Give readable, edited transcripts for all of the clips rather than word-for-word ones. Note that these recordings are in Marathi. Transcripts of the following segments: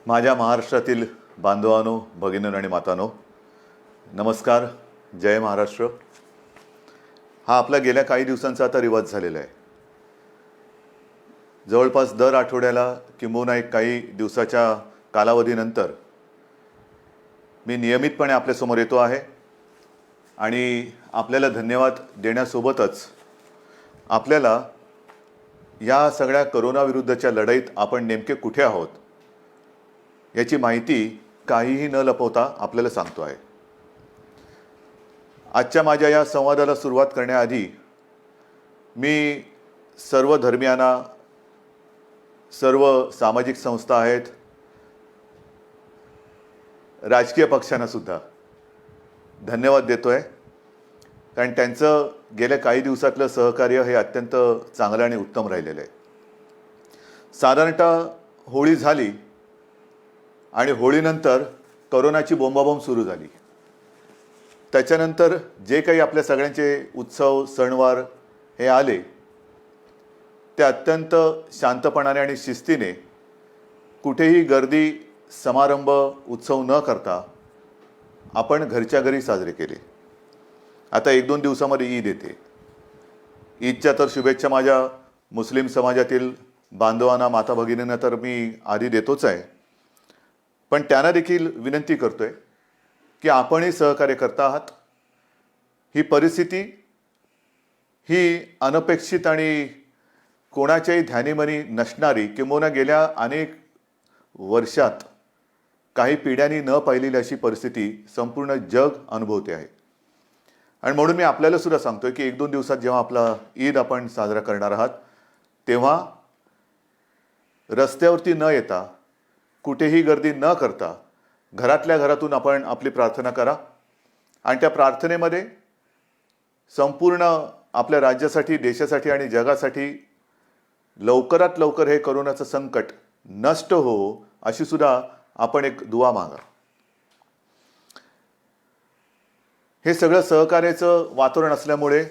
माझ्या महाराष्ट्रातील बांधवांनो, भगिनींनो आणि मातांनो, नमस्कार. जय महाराष्ट्र. हा आपला गेल्या काही दिवसांचा आता रिवाज झालेला आहे. जवळपास दर आठवड्याला किंबहुना एक काही दिवसाच्या कालावधीनंतर मी नियमितपणे आपल्यासमोर येतो आहे आणि आपल्याला धन्यवाद देण्यासोबतच आपल्याला या सगळ्या कोरोनाविरुद्धच्या लढाईत आपण नेमके कुठे आहोत याची माहिती काहीही न लपवता आपल्याला सांगतो आहे. आजच्या माझ्या या संवादाला सुरुवात करण्याआधी मी सर्व धर्मियांना, सर्व सामाजिक संस्था आहेत, राजकीय पक्षांना सुद्धा धन्यवाद देतो आहे, कारण त्यांचं गेल्या काही दिवसातलं सहकार्य हे अत्यंत चांगलं आणि उत्तम राहिलेलं आहे. साधारणतः होळी झाली आणि होळीनंतर कोरोनाची बोंबाबोंब सुरू झाली. त्याच्यानंतर जे काही आपल्या सगळ्यांचे उत्सव सणवार हे आले ते अत्यंत शांतपणाने आणि शिस्तीने, कुठेही गर्दी समारंभ उत्सव न करता आपण घरच्या घरी साजरे केले. आता 1-2 दिवसामध्ये ईद येते. ईदच्या तर शुभेच्छा माझ्या मुस्लिम समाजातील बांधवांना, माता भगिनींना तर मी आधी देतोच आहे, पण त्यांना देखील विनंती करतोय की आपणही सहकार्य करता आहात. ही परिस्थिती ही अनपेक्षित आणि कोणाच्याही ध्यानीमनी नसणारी, किंबहुना गेल्या अनेक वर्षात काही पिढ्यांनी न पाहिलेली अशी परिस्थिती संपूर्ण जग अनुभवते आहे. आणि म्हणून मी आपल्याला सुद्धा सांगतोय की 1-2 दिवसात जेव्हा आपला ईद आपण साजरा करणार आहात तेव्हा रस्त्यावरती न येता, कुठेही गर्दी न करता घरातल्या घरातून आपण आपली प्रार्थना करा. आणि त्या प्रार्थनेमध्ये संपूर्ण आपल्या राज्यासाठी, देशासाठी आणि जगासाठी लवकरात लवकर हे कोरोनाचं संकट नष्ट हो अशी सुद्धा आपण एक दुआ मागा. हे सगळं सहकार्याचं वातावरण असल्यामुळे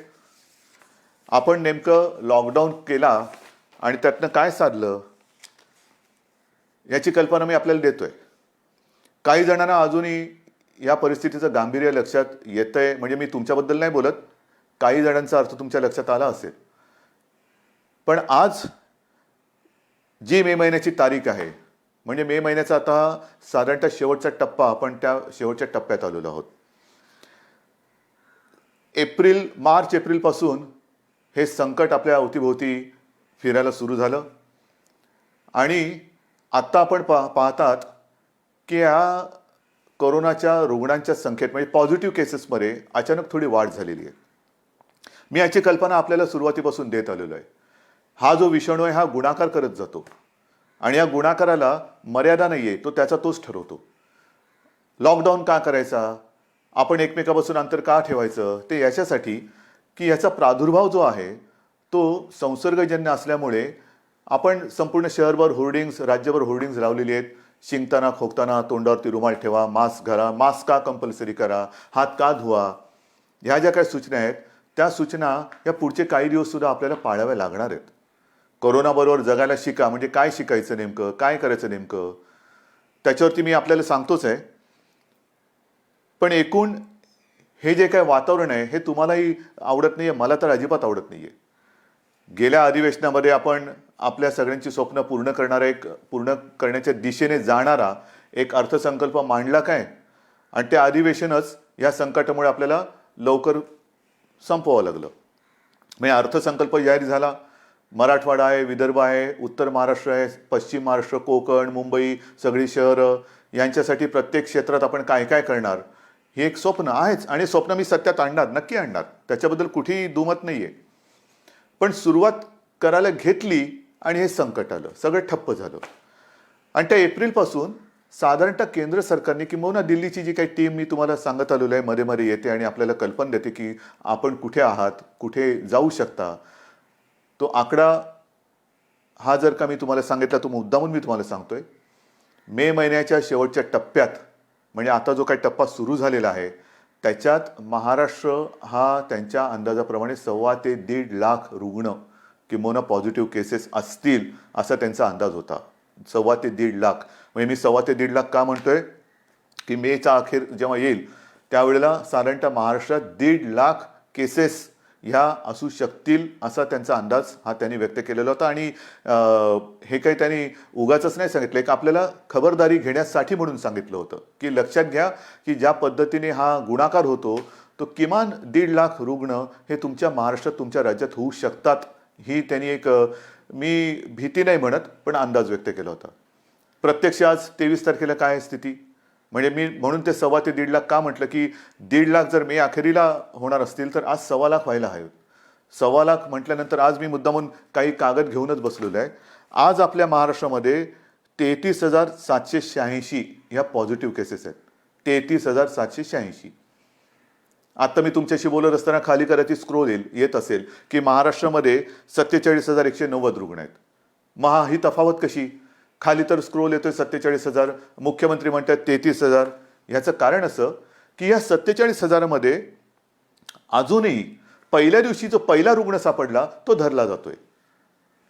आपण नेमकं लॉकडाऊन केला आणि त्यातनं काय साधलं याची कल्पना मी आपल्याला देतोय. काही जणांना अजूनही या परिस्थितीचं गांभीर्य लक्षात येतंय, म्हणजे मी तुमच्याबद्दल नाही बोलत, काही जणांचा अर्थ तुमच्या लक्षात आला असेल. पण आज जी मे महिन्याची तारीख आहे, म्हणजे मे महिन्याचा आता साधारणतः शेवटचा टप्पा, आपण त्या शेवटच्या टप्प्यात आलेलो आहोत. मार्च एप्रिलपासून हे संकट आपल्या अवतीभोवती फिरायला सुरू झालं आणि आत्ता आपण पाहतात की या कोरोनाच्या रुग्णांच्या संख्येत, म्हणजे पॉझिटिव्ह केसेसमध्ये अचानक थोडी वाढ झालेली आहे. मी याची कल्पना आपल्याला सुरुवातीपासून देत आलेलो आहे. हा जो विषाणू आहे हा गुणाकार करत जातो आणि या गुणाकाराला मर्यादा नाही आहे, तो त्याचा तोच ठरवतो. लॉकडाऊन का करायचा, आपण एकमेकापासून अंतर का ठेवायचं, ते याच्यासाठी की याचा प्रादुर्भाव जो आहे तो संसर्गजन्य असल्यामुळे आपण संपूर्ण शहरभर होर्डिंग्स, राज्यभर होर्डिंग्स लावलेली आहेत. शिंकताना, खोकताना तोंडावरती रुमाल ठेवा, मास्क घाला, मास्क का कंपल्सरी करा, हात का धुवा, ह्या ज्या काही सूचना आहेत त्या सूचना या पुढचे काही दिवस सुद्धा आपल्याला पाळाव्या लागणार आहेत. कोरोनाबरोबर जगायला शिका, म्हणजे काय शिकायचं नेमकं, काय करायचं नेमकं, त्याच्यावरती मी आपल्याला सांगतोच आहे. पण एकूण हे जे काय वातावरण आहे हे तुम्हालाही आवडत नाही आहे, मला तर अजिबात आवडत नाही आहे. गेल्या अधिवेशनामध्ये आपण आपल्या सगळ्यांची स्वप्न पूर्ण करण्याच्या दिशेने जाणारा एक अर्थसंकल्प मांडला काय, आणि त्या अधिवेशनच या संकटामुळे आपल्याला लवकर संपवावं लागलं. म्हणजे अर्थसंकल्प जाहीर झाला, मराठवाडा आहे, विदर्भ आहे, उत्तर महाराष्ट्र आहे, पश्चिम महाराष्ट्र, कोकण, मुंबई, सगळी शहरं, यांच्यासाठी प्रत्येक क्षेत्रात आपण काय काय करणार हे एक स्वप्न आहेच. आणि स्वप्न मी सत्यात आणणार, नक्की आणणार, त्याच्याबद्दल कुठेही दुमत नाही आहे. पण सुरुवात करायला घेतली आणि हे संकट आलं, सगळं ठप्प झालं. आणि त्या एप्रिलपासून साधारणतः केंद्र सरकारने, किंबहुना दिल्लीची जी काही टीम मी तुम्हाला सांगत आलेलो आहे, मध्ये मध्ये येते आणि आपल्याला कल्पना देते की आपण कुठे आहात, कुठे जाऊ शकता. तो आकडा हा जर का मी तुम्हाला सांगितला, तो मुद्दामून मी तुम्हाला सांगतोय, मे महिन्याच्या शेवटच्या टप्प्यात, म्हणजे आता जो काही टप्पा सुरू झालेला आहे त्याच्यात महाराष्ट्र हा त्यांच्या अंदाजाप्रमाणे 1.25 ते 1.5 लाख रुग्ण किंवा पॉझिटिव्ह केसेस असतील असा त्यांचा अंदाज होता. 1.25 ते 1.5 लाख. म्हणजे मी 1.25 ते 1.5 लाख का म्हणतोय की मेचा अखेर जेव्हा येईल त्यावेळेला साधारणतः महाराष्ट्रात 1.5 लाख केसेस ह्या असू शकतील असा त्यांचा अंदाज हा त्यांनी व्यक्त केलेला होता. आणि हे काही त्यांनी उगाचच नाही सांगितलं, एक आपल्याला खबरदारी घेण्यासाठी म्हणून सांगितलं होतं की लक्षात घ्या की ज्या पद्धतीने हा गुणाकार होतो तो किमान 1.5 लाख रुग्ण हे तुमच्या महाराष्ट्रात तुमच्या राज्यात होऊ शकतात. ही त्यांनी एक मी भीती नाही म्हणत पण अंदाज व्यक्त केला होता. प्रत्यक्ष आज 23 तारखेला काय आहे स्थिती, म्हणजे मी म्हणून ते 1.25 ते 1.5 लाख का म्हटलं की 1.5 लाख जर मे अखेरीला होणार असतील तर आज 1.25 लाख व्हायला हवे. 1.25 लाख म्हटल्यानंतर आज मी मुद्दामून काही कागद घेऊनच बसलेलो आहे. आज आपल्या महाराष्ट्रामध्ये 33,786 ह्या पॉझिटिव्ह केसेस आहेत. 33,786. आता मी तुमच्याशी बोलत असताना खाली करायची स्क्रोल येत असेल की महाराष्ट्रामध्ये 47,190 रुग्ण आहेत. ही तफावत कशी? खाली तर स्क्रोल येतोय 47,000, मुख्यमंत्री म्हणतात 33,000. ह्याचं कारण असं की या 47,000 मध्ये अजूनही पहिल्या दिवशी जो पहिला रुग्ण सापडला तो धरला जातोय.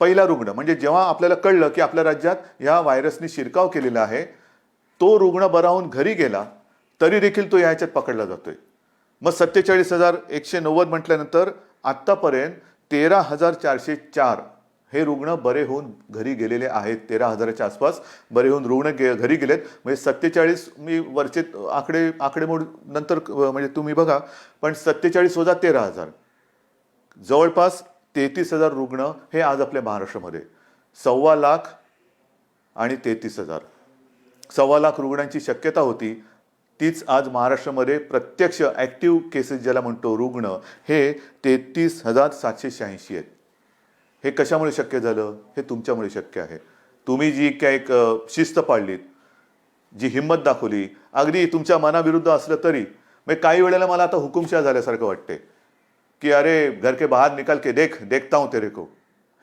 पहिला रुग्ण म्हणजे जेव्हा आपल्याला कळलं की आपल्या राज्यात ह्या व्हायरसने शिरकाव केलेला आहे, तो रुग्ण बरा होऊन घरी गेला तरी देखील तो ह्याच्यात पकडला जातोय. मग 47,190 म्हटल्यानंतर आत्तापर्यंत 13,404 हे रुग्ण बरे होऊन घरी गेलेले आहेत. 13,000च्या आसपास बरे होऊन रुग्ण घरी गेलेत. म्हणजे 47 मी वरचे आकडेमोड नंतर म्हणजे तुम्ही बघा, पण 47 वजा 13,000 जवळपास 33,000 रुग्ण हे आज आपल्या महाराष्ट्रामध्ये. 1.25 लाख आणि 33,000, 1.25 लाख रुग्णांची शक्यता होती. तीच आज महाराष्ट्रामध्ये प्रत्यक्ष ॲक्टिव्ह केसेस ज्याला म्हणतो रुग्ण हे 33,786 आहेत. हे कशामुळे शक्य झालं? हे तुमच्यामुळे शक्य आहे. तुम्ही जी काय एक शिस्त पाळलीत, जी हिंमत दाखवली, अगदी तुमच्या मनाविरुद्ध असलं तरी, म्हणजे काही वेळेला मला आता हुकुमशाह झाल्यासारखं वाटते की अरे घर के बाहेर निकाल के देखता हूं तेरे को.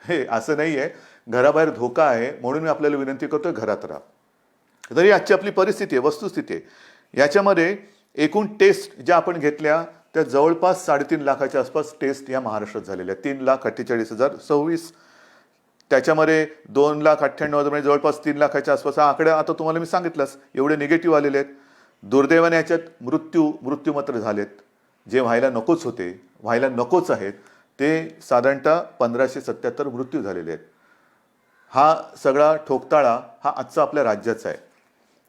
हे असं नाही आहे. घराबाहेर धोका आहे म्हणून मी आपल्याला विनंती करतोय घरात राहा. तरी आजची आपली परिस्थिती आहे, वस्तुस्थिती आहे. याच्यामध्ये एकूण टेस्ट ज्या आपण घेतल्या त्या जवळपास 3.5 लाखाच्या आसपास टेस्ट या महाराष्ट्रात झालेल्या. 3,48,026. त्याच्यामध्ये 2,98,000 म्हणजे जवळपास 3 लाखाच्या आसपास हा आकडा आता तुम्हाला मी सांगितलंच. एवढे निगेटिव्ह आलेले आहेत. दुर्दैवाने याच्यात मृत्यू मात्र झालेत. जे व्हायला नकोच आहेत ते साधारणतः 1,577 मृत्यू झालेले आहेत. हा सगळा ठोकताळा हा आजचा आपल्या राज्याचा आहे.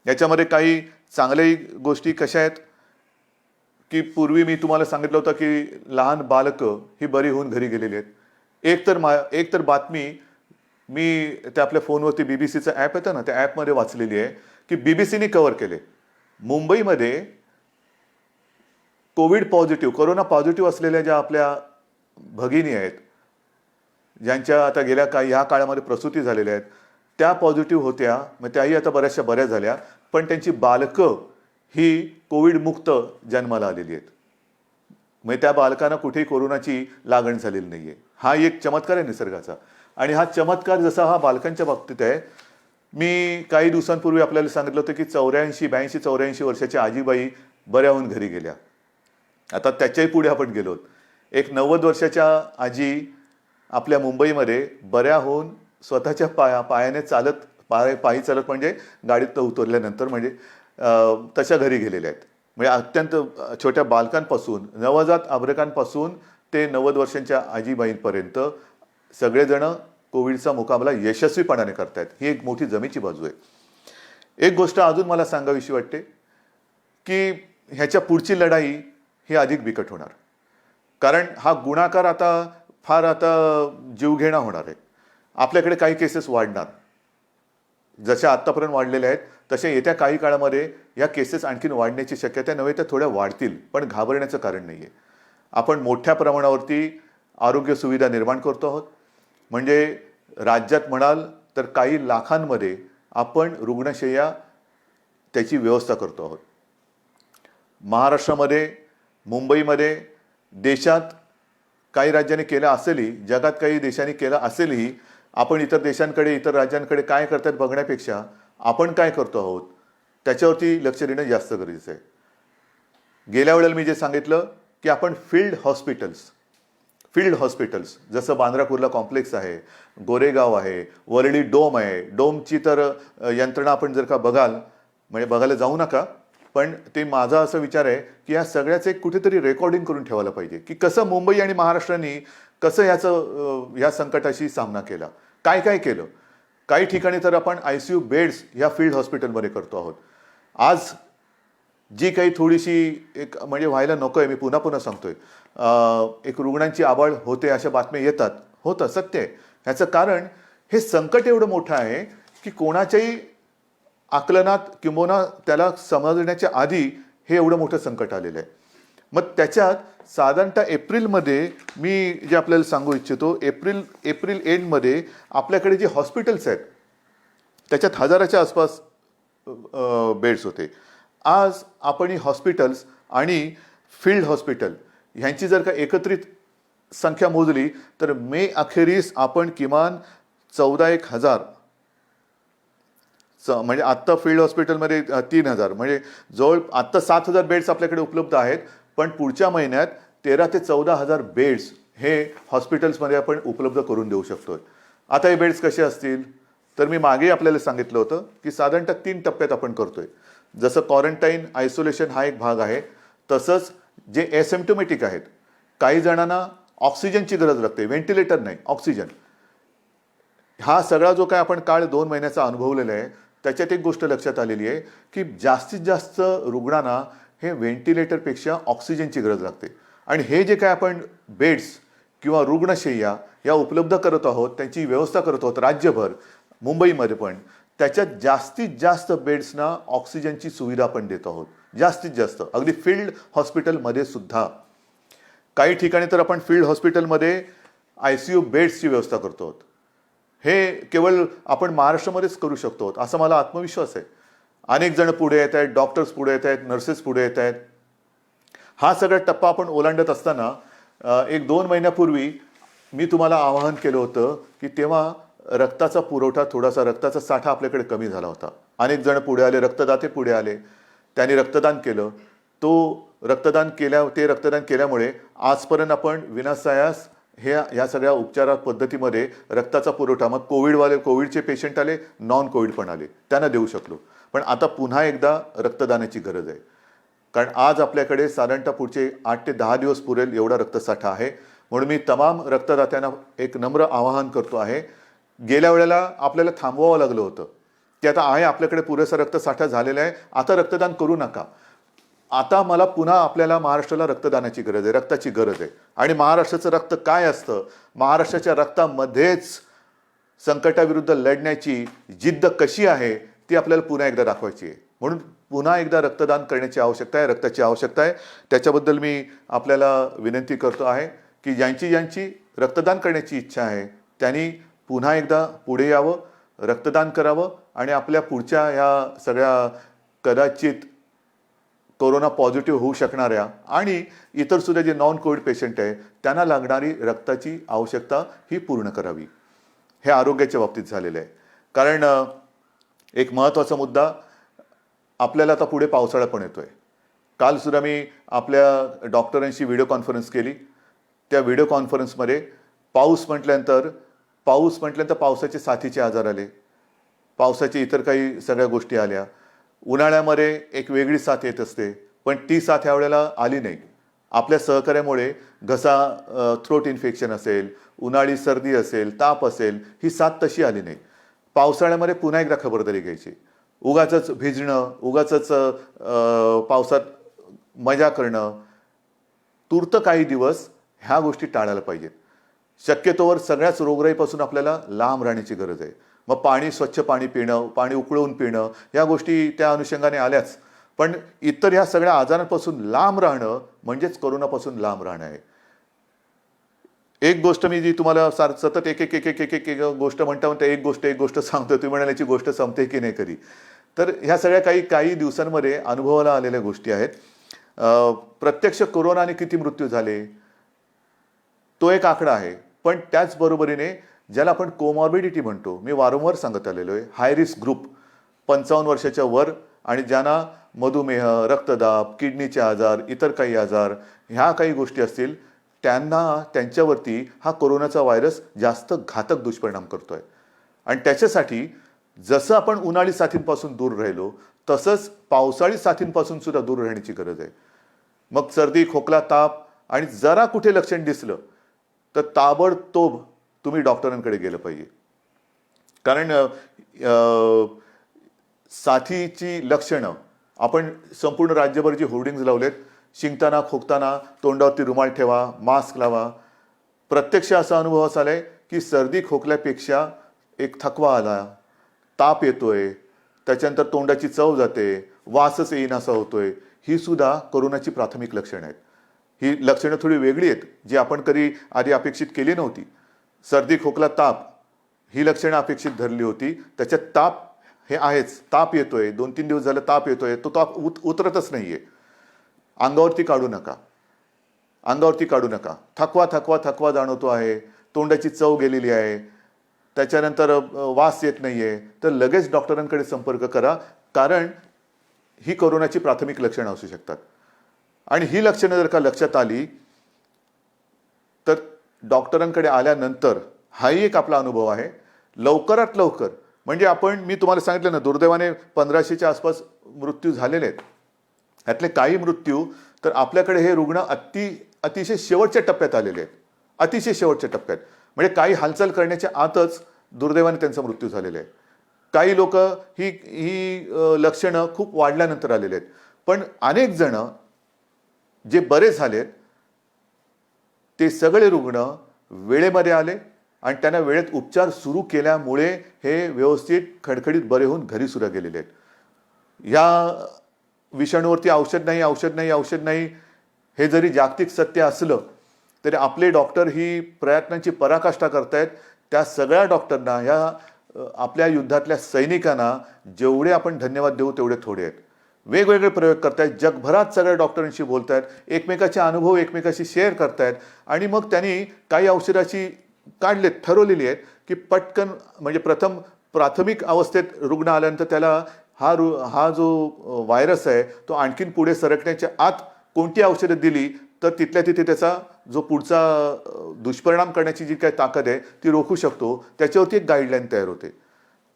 याच्यामध्ये काही चांगल्याही गोष्टी कशा आहेत की पूर्वी मी तुम्हाला सांगितलं होतं की लहान बालकं ही बरी होऊन घरी गेलेली आहेत. एक तर बातमी मी त्या आपल्या फोनवरती बीबीसीचं ॲप येतं ना, त्या ॲपमध्ये वाचलेली आहे की बीबीसीने कव्हर केले मुंबईमध्ये कोरोना पॉझिटिव्ह असलेल्या ज्या आपल्या भगिनी आहेत, ज्यांच्या आता गेल्या ह्या काळामध्ये प्रसूती झालेल्या आहेत, त्या पॉझिटिव्ह होत्या. मग त्याही आता बऱ्याचशा बऱ्या झाल्या. पण त्यांची बालकं ही कोविडमुक्त जन्माला आलेली आहेत. म्हणजे त्या बालकांना कुठेही कोरोनाची लागण झालेली नाही आहे. हा एक चमत्कार आहे निसर्गाचा. आणि हा चमत्कार जसा हा बालकांच्या बाबतीत आहे, मी काही दिवसांपूर्वी आपल्याला सांगितलं होतं की 84 वर्षाच्या आजीबाई बऱ्या होऊन घरी गेल्या. आता त्याच्याही पुढे आपण गेलोत. एक 90 वर्षाच्या आजी आपल्या मुंबईमध्ये बऱ्या होऊन स्वतःच्या पायाने पायी चालत म्हणजे गाडीत उतरल्यानंतर म्हणजे तशा घरी गेलेल्या आहेत. म्हणजे अत्यंत छोट्या बालकांपासून नवजात अर्भकांपासून ते 90 वर्षांच्या आजीबाईंपर्यंत सगळेजण कोविडचा मुकाबला यशस्वीपणाने करतायत. ही एक मोठी जमेची बाजू आहे. एक गोष्ट अजून मला सांगावीशी वाटते की ह्याच्या पुढची लढाई ही अधिक बिकट होणार. कारण हा गुणाकार आता जीवघेणा होणार आहे. आपल्याकडे काही केसेस वाढणार, जशा आत्तापर्यंत वाढलेल्या आहेत तशा येत्या काही काळामध्ये या केसेस आणखीन वाढण्याची शक्यता नव्हे तर थोड्या वाढतील. पण घाबरण्याचं कारण नाही आहे. आपण मोठ्या प्रमाणावरती आरोग्य सुविधा निर्माण करतो आहोत. म्हणजे राज्यात म्हणाल तर काही लाखांमध्ये आपण रुग्णशय्या त्याची व्यवस्था करतो आहोत. महाराष्ट्रामध्ये, मुंबईमध्ये, देशात काही राज्यांनी केलं असेलही, जगात काही देशांनी केलं असेलही, आपण इतर देशांकडे, इतर राज्यांकडे काय करतात बघण्यापेक्षा आपण काय करतो आहोत त्याच्यावरती लक्ष देणं जास्त गरजेचं आहे. गेल्या वेळेला मी जे सांगितलं की आपण फील्ड फील्ड हॉस्पिटल्स जसं बांद्रा कुर्ला कॉम्प्लेक्स आहे, गोरेगाव आहे, वरळी डोम आहे. डोमची तर यंत्रणा आपण जर का बघाल, म्हणजे बघायला जाऊ नका, पण ते माझा असा विचार आहे की या सगळ्याचं एक कुठेतरी रेकॉर्डिंग करून ठेवायला पाहिजे की कसं मुंबई आणि महाराष्ट्राने कसं या संकटाशी सामना केला, काय काय केलं. काही ठिकाणी तर आपण ICU बेड्स ह्या फील्ड हॉस्पिटलमध्ये करतो आहोत. आज जी काही थोडीशी एक म्हणजे व्हायला नको आहे, मी पुन्हा पुन्हा सांगतोय, एक रुग्णांची आबाळ होते अशा बातम्या येतात, होतं सत्य आहे. ह्याचं कारण हे संकट एवढं मोठं आहे की कोणाच्याही आकलनात किंबहुना त्याला समजण्याच्या आधी हे एवढं मोठं संकट आलेलं आहे. मग त्याच्यात साधारणतः एप्रिलमध्ये मी जे आपल्याला सांगू इच्छितो, एप्रिल एंडमध्ये आपल्याकडे जे हॉस्पिटल्स आहेत त्याच्यात 1000च्या आसपास बेड्स होते. आज आपण ही हॉस्पिटल्स आणि फील्ड हॉस्पिटल ह्यांची जर का एकत्रित संख्या मोजली तर मे अखेरीस आपण किमान 14,000 म्हणजे आत्ता फील्ड हॉस्पिटलमध्ये 3,000 म्हणजे जवळ आत्ता 7,000 बेड्स आपल्याकडे उपलब्ध आहेत, पण पुढच्या महिन्यात 13,000 ते 14,000 बेड्स हे हॉस्पिटल्समध्ये आपण उपलब्ध करून देऊ शकतो. आता हे बेड्स कसे असतील तर मी मागे आपल्याला सांगितलं होतं की साधारणतः 3 टप्प्यात आपण करतोय. जसं क्वारंटाईन आयसोलेशन हा एक भाग आहे, तसंच जे एसिम्प्टोमॅटिक आहेत, काही जणांना ऑक्सिजनची गरज लागते, व्हेंटिलेटर नाही, ऑक्सिजन. हा सगळा जो काय आपण काळ 2 महिन्याचा अनुभवलेला आहे त्याच्यात एक गोष्ट लक्षात आलेली आहे की जास्तीत जास्त रुग्णांना हे व्हेंटिलेटरपेक्षा ऑक्सिजनची गरज लागते. आणि हे जे काय आपण बेड्स किंवा रुग्णशय्या या उपलब्ध करत आहोत, त्यांची व्यवस्था करत आहोत राज्यभर, मुंबईमध्ये पण, त्याच्यात जास्तीत जास्त बेड्सना ऑक्सिजनची सुविधा आपण देत आहोत, जास्तीत जास्त, अगदी फील्ड हॉस्पिटलमध्ये सुद्धा. काही ठिकाणी तर आपण फील्ड हॉस्पिटलमध्ये ICU बेड्सची व्यवस्था करतो आहोत. हे केवळ आपण महाराष्ट्रामध्येच करू शकतो असा मला आत्मविश्वास आहे. अनेक जण पुढे येत आहेत, डॉक्टर्स पुढे येत आहेत, नर्सेस पुढे येत आहेत. हा सगळा टप्पा आपण ओलांडत असताना 1-2 महिन्यापूर्वी मी तुम्हाला आवाहन केलं होतं की तेव्हा रक्ताचा पुरवठा, थोडासा रक्ताचा साठा आपल्याकडे कमी झाला होता. अनेक जण पुढे आले, रक्तदाते पुढे आले, त्यांनी रक्तदान केलं. ते रक्तदान केल्यामुळे आजपर्यंत आपण विनासायास ह्या सगळ्या उपचार पद्धतीमध्ये रक्ताचा पुरवठा, मग कोविडचे पेशंट आले, नॉन कोविड पण आले, त्यांना देऊ शकलो. पण आता पुन्हा एकदा रक्तदानाची गरज आहे, कारण आज आपल्याकडे साधारणतः पुढचे 8 ते 10 दिवस पुरेल एवढा रक्तसाठा आहे. म्हणून मी तमाम रक्तदात्यांना एक नम्र आवाहन करतो आहे. गेल्या वेळेला आपल्याला थांबवावं लागलं होतं की आता आहे आपल्याकडे पुरेसा रक्तसाठा झालेला आहे, आता रक्तदान करू नका. आता मला पुन्हा आपल्याला महाराष्ट्राला रक्तदानाची गरज आहे, रक्ताची गरज आहे. आणि महाराष्ट्राचं रक्त काय असतं, महाराष्ट्राच्या रक्तामध्येच संकटाविरुद्ध लढण्याची जिद्द कशी आहे ती आपल्याला पुन्हा एकदा दाखवायची आहे. म्हणून पुन्हा एकदा रक्तदान करण्याची आवश्यकता आहे, रक्ताची आवश्यकता आहे. त्याच्याबद्दल मी आपल्याला विनंती करतो आहे की ज्यांची रक्तदान करण्याची इच्छा आहे त्यांनी पुन्हा एकदा पुढे यावं, रक्तदान करावं आणि आपल्या पुढच्या ह्या सगळ्या कदाचित कोरोना पॉझिटिव्ह होऊ शकणाऱ्या आणि इतर सुद्धा जे नॉन कोविड पेशंट आहे त्यांना लागणारी रक्ताची आवश्यकता ही पूर्ण करावी. हे आरोग्याच्या बाबतीत झालेलं आहे. कारण एक महत्त्वाचा मुद्दा, आपल्याला आता पुढे पावसाळा पण येतोय. काल सुद्धा मी आपल्या डॉक्टरांशी व्हिडिओ कॉन्फरन्स केली. त्या व्हिडिओ कॉन्फरन्समध्ये पाऊस म्हटल्यानंतर पावसाचे साथीचे आजार आले, पावसाचे इतर काही सगळ्या गोष्टी आल्या. उन्हाळ्यामध्ये एक वेगळी साथ येत असते, पण ती साथ ह्या वेळेला आली नाही. आपल्या सहकार्यामुळे थ्रोट इन्फेक्शन असेल, उन्हाळी सर्दी असेल, ताप असेल, ही साथ तशी आली नाही. पावसाळ्यामध्ये पुन्हा एकदा खबरदारी घ्यायची. उगाचच भिजणं, उगाचच पावसात मजा करणं, तूर्त काही दिवस ह्या गोष्टी टाळायला पाहिजेत. शक्यतोवर सगळ्याच रोगराईपासून आपल्याला लांब राहण्याची गरज आहे. मग स्वच्छ पाणी पिणं, पाणी उकळून पिणं, या गोष्टी त्या अनुषंगाने आल्याच. पण इतर ह्या सगळ्या आजारांपासून लांब राहणं म्हणजेच कोरोनापासून लांब राहणं आहे. एक गोष्ट मी जी तुम्हाला सतत एक गोष्ट म्हणता एक गोष्ट सांगतो, तुम्ही म्हणाल्याची गोष्ट संपते की नाही कधी. तर ह्या सगळ्या काही दिवसांमध्ये अनुभवाला आलेल्या गोष्टी आहेत. प्रत्यक्ष कोरोनाने किती मृत्यू झाले तो एक आकडा आहे, पण त्याचबरोबरीने ज्याला आपण कोमॉर्बिडिटी म्हणतो, मी वारंवार सांगत आलेलो आहे, हाय रिस्क ग्रुप 55 वर्षाच्या वर आणि ज्यांना मधुमेह, रक्तदाब, किडनीचे आजार, इतर काही आजार, ह्या काही गोष्टी असतील, त्यांच्यावरती हा कोरोनाचा व्हायरस जास्त घातक दुष्परिणाम करतोय. आणि त्याच्यासाठी जसं आपण उन्हाळी साथींपासून दूर राहिलो तसंच पावसाळी साथींपासून सुद्धा दूर राहण्याची गरज आहे. मग सर्दी, खोकला, ताप आणि जरा कुठे लक्षण दिसलं तर ताबडतोब तुम्ही डॉक्टरांकडे गेलं पाहिजे. कारण साथीची लक्षणं आपण संपूर्ण राज्यभर जी होर्डिंग्ज लावलेत, शिंकताना, खोकताना तोंडावरती रुमाल ठेवा, मास्क लावा. प्रत्यक्ष असा अनुभव असा आलाय की सर्दी खोकल्यापेक्षा एक थकवा आला, ताप येतोय, त्याच्यानंतर तोंडाची चव जाते, वासच येईनासा होतोय. ही सुद्धा कोरोनाची प्राथमिक लक्षणं आहेत. ही लक्षणं थोडी वेगळी आहेत जी आपण कधी आधी अपेक्षित केली नव्हती. सर्दी, खोकला, ताप ही लक्षणं अपेक्षित धरली होती. त्याच्यात ताप हे आहेच, ताप येतोय, 2-3 दिवस झालं ताप येतोय, तो ताप उतरतच नाहीये. अंगावरती काढू नका, अंगावरती काढू नका. थकवा थकवा थकवा जाणवतो आहे, तोंडाची चव गेलेली आहे, त्याच्यानंतर वास येत नाहीये, तर लगेच डॉक्टरांकडे संपर्क करा. कारण ही कोरोनाची प्राथमिक लक्षणं असू शकतात. आणि ही लक्षणं जर का लक्षात आली तर डॉक्टरांकडे आल्यानंतर हाही एक आपला अनुभव आहे, लवकरात लवकर, म्हणजे मी तुम्हाला सांगितलं ना, दुर्दैवाने 1500च्या आसपास मृत्यू झालेले आहेत. यातले काही मृत्यू तर आपल्याकडे हे रुग्ण अतिशय शेवटच्या टप्प्यात आलेले आहेत, अतिशय शेवटच्या टप्प्यात. म्हणजे काही हालचाल करण्याच्या आतच दुर्दैवाने त्यांचा मृत्यू झालेला आहे. काही लोक ही लक्षणं खूप वाढल्यानंतर आलेले आहेत. पण अनेक जण जे बरे झालेत ते सगळे रुग्ण वेळेमध्ये आले आणि त्यांना वेळेत उपचार सुरू केल्यामुळे हे व्यवस्थित खडखडीत बरे होऊन घरी सुद्धा गेलेले आहेत. या विषाणूवरती औषध नाही, औषध नाही, औषध नाही हे जरी जागतिक सत्य असलं तरी आपले डॉक्टर ही प्रयत्नांची पराकाष्ठा करतायत. त्या सगळ्या डॉक्टरना, या आपल्या युद्धातल्या सैनिकांना जेवढे आपण धन्यवाद देऊ तेवढे थोडे आहेत. वेगवेगळे प्रयोग करतायत, जगभरात सगळ्या डॉक्टरांशी बोलतायत, एकमेकाचे अनुभव एकमेकाशी शेअर करतायत. आणि मग त्यांनी काही औषधाची काढलेत, ठरवलेली आहेत की पटकन, म्हणजे प्राथमिक अवस्थेत रुग्ण आल्यानंतर त्याला हा जो व्हायरस आहे तो आणखीन पुढे सरकण्याच्या आत कोणती औषधं दिली तर तिथल्या तिथे त्याचा जो पुढचा दुष्परिणाम करण्याची जी काही ताकद आहे ती रोखू शकतो. त्याच्यावरती एक गाईडलाईन तयार होते.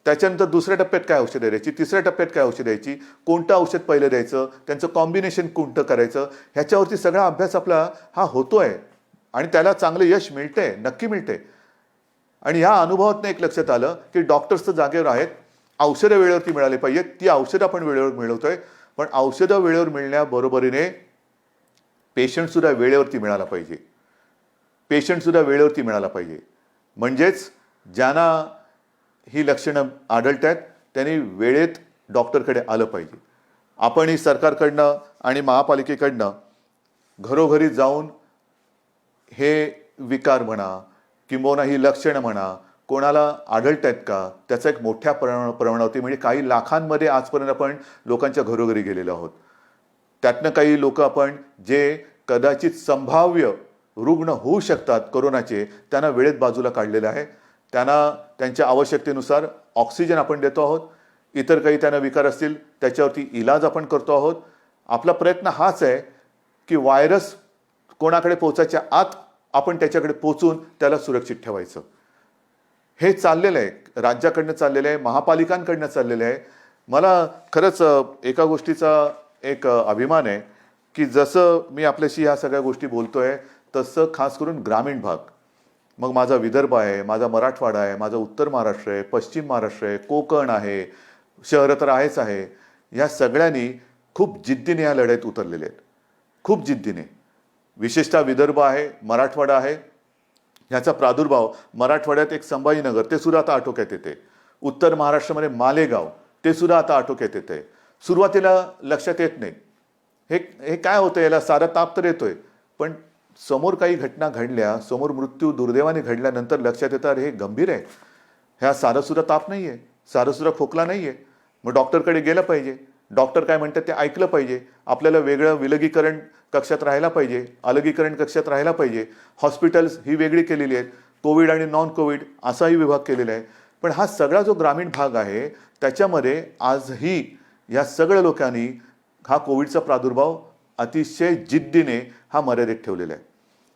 त्याच्यानंतर दुसऱ्या टप्प्यात काय औषधं द्यायची, तिसऱ्या टप्प्यात काय औषधं द्यायची, कोणतं औषध पहिलं द्यायचं, त्यांचं कॉम्बिनेशन कोणतं करायचं, ह्याच्यावरती सगळा अभ्यास आपला हा होतोय आणि त्याला चांगलं यश मिळतंय, नक्की मिळतंय. आणि ह्या अनुभवातनं एक लक्षात आलं की डॉक्टर्स तर जागेवर आहेत, औषधं वेळेवरती मिळाली पाहिजेत. ती औषधं आपण वेळेवर मिळवतोय, पण औषधं वेळेवर मिळण्याबरोबरीने पेशंटसुद्धा वेळेवरती मिळाला पाहिजे. पेशंटसुद्धा वेळेवरती मिळाला पाहिजे. म्हणजेच ज्यांना ही लक्षणं आढळत आहेत त्यांनी वेळेत डॉक्टरकडे आलं पाहिजे. आपणही सरकारकडनं आणि महापालिकेकडनं घरोघरी जाऊन हे विकार म्हणा किंबहुना ही लक्षणं म्हणा कोणाला आढळत आहेत का त्याचा एक मोठ्या प्रमाणावरती, म्हणजे काही लाखांमध्ये आजपर्यंत आपण लोकांच्या घरोघरी गेलेलो आहोत. त्यातनं काही लोक आपण जे कदाचित संभाव्य रुग्ण होऊ शकतात कोरोनाचे त्यांना वेळेत बाजूला काढलेलं आहे. त्यांना त्यांच्या आवश्यकतेनुसार ऑक्सिजन आपण देतो आहोत. इतर काही त्यांना विकार असतील त्याच्यावरती इलाज आपण करतो आहोत. आपला प्रयत्न हाच आहे की व्हायरस कोणाकडे पोहोचायच्या आत आपण त्याच्याकडे पोहोचून त्याला सुरक्षित ठेवायचं. हे चाललेलं आहे, राज्याकडनं चाललेलं आहे, महापालिकांकडनं चाललेलं आहे. मला खरंच एका गोष्टीचा एक अभिमान आहे की जसं मी आपल्याशी ह्या सगळ्या गोष्टी बोलतोय तसं खास करून ग्रामीण भाग, मग माझा विदर्भ आहे, माझा मराठवाडा आहे, माझा उत्तर महाराष्ट्र आहे, पश्चिम महाराष्ट्र आहे, कोकण आहे, शहरं तर आहेच आहे, या सगळ्यांनी खूप जिद्दीने या लढाईत उतरलेले आहेत, खूप जिद्दीने. विशेषतः विदर्भ आहे, मराठवाडा आहे. ह्याचा प्रादुर्भाव मराठवाड्यात एक संभाजीनगर ते सुद्धा आता आटोक्यात येते. उत्तर महाराष्ट्रामध्ये मालेगाव ते सुद्धा आता आटोक्यात येते. सुरुवातीला लक्षात येत नाही हे काय होतं, याला सारा ताप तर येतोय, पण समोर काही घटना घडल्या, समोर मृत्यू दुर्दैवाने घडल्यानंतर लक्षात येतं अरे हे गंभीर आहे, ह्या सारंसुद्धा ताप नाही आहे, सारंसुद्धा खोकला नाही आहे. मग डॉक्टरकडे गेलं पाहिजे, डॉक्टर काय म्हणतात ते ऐकलं पाहिजे. आपल्याला वेगळं विलगीकरण कक्षात राहायला पाहिजे, अलगीकरण कक्षात राहायला पाहिजे. हॉस्पिटल्स ही वेगळी केलेली आहेत, कोविड आणि नॉन कोविड असाही विभाग केलेला आहे. पण हा सगळा जो ग्रामीण भाग आहे त्याच्यामध्ये आजही या सगळ्या लोकांनी हा कोविडचा प्रादुर्भाव अतिशय जिद्दीने हा मर्यादित ठेवलेला आहे.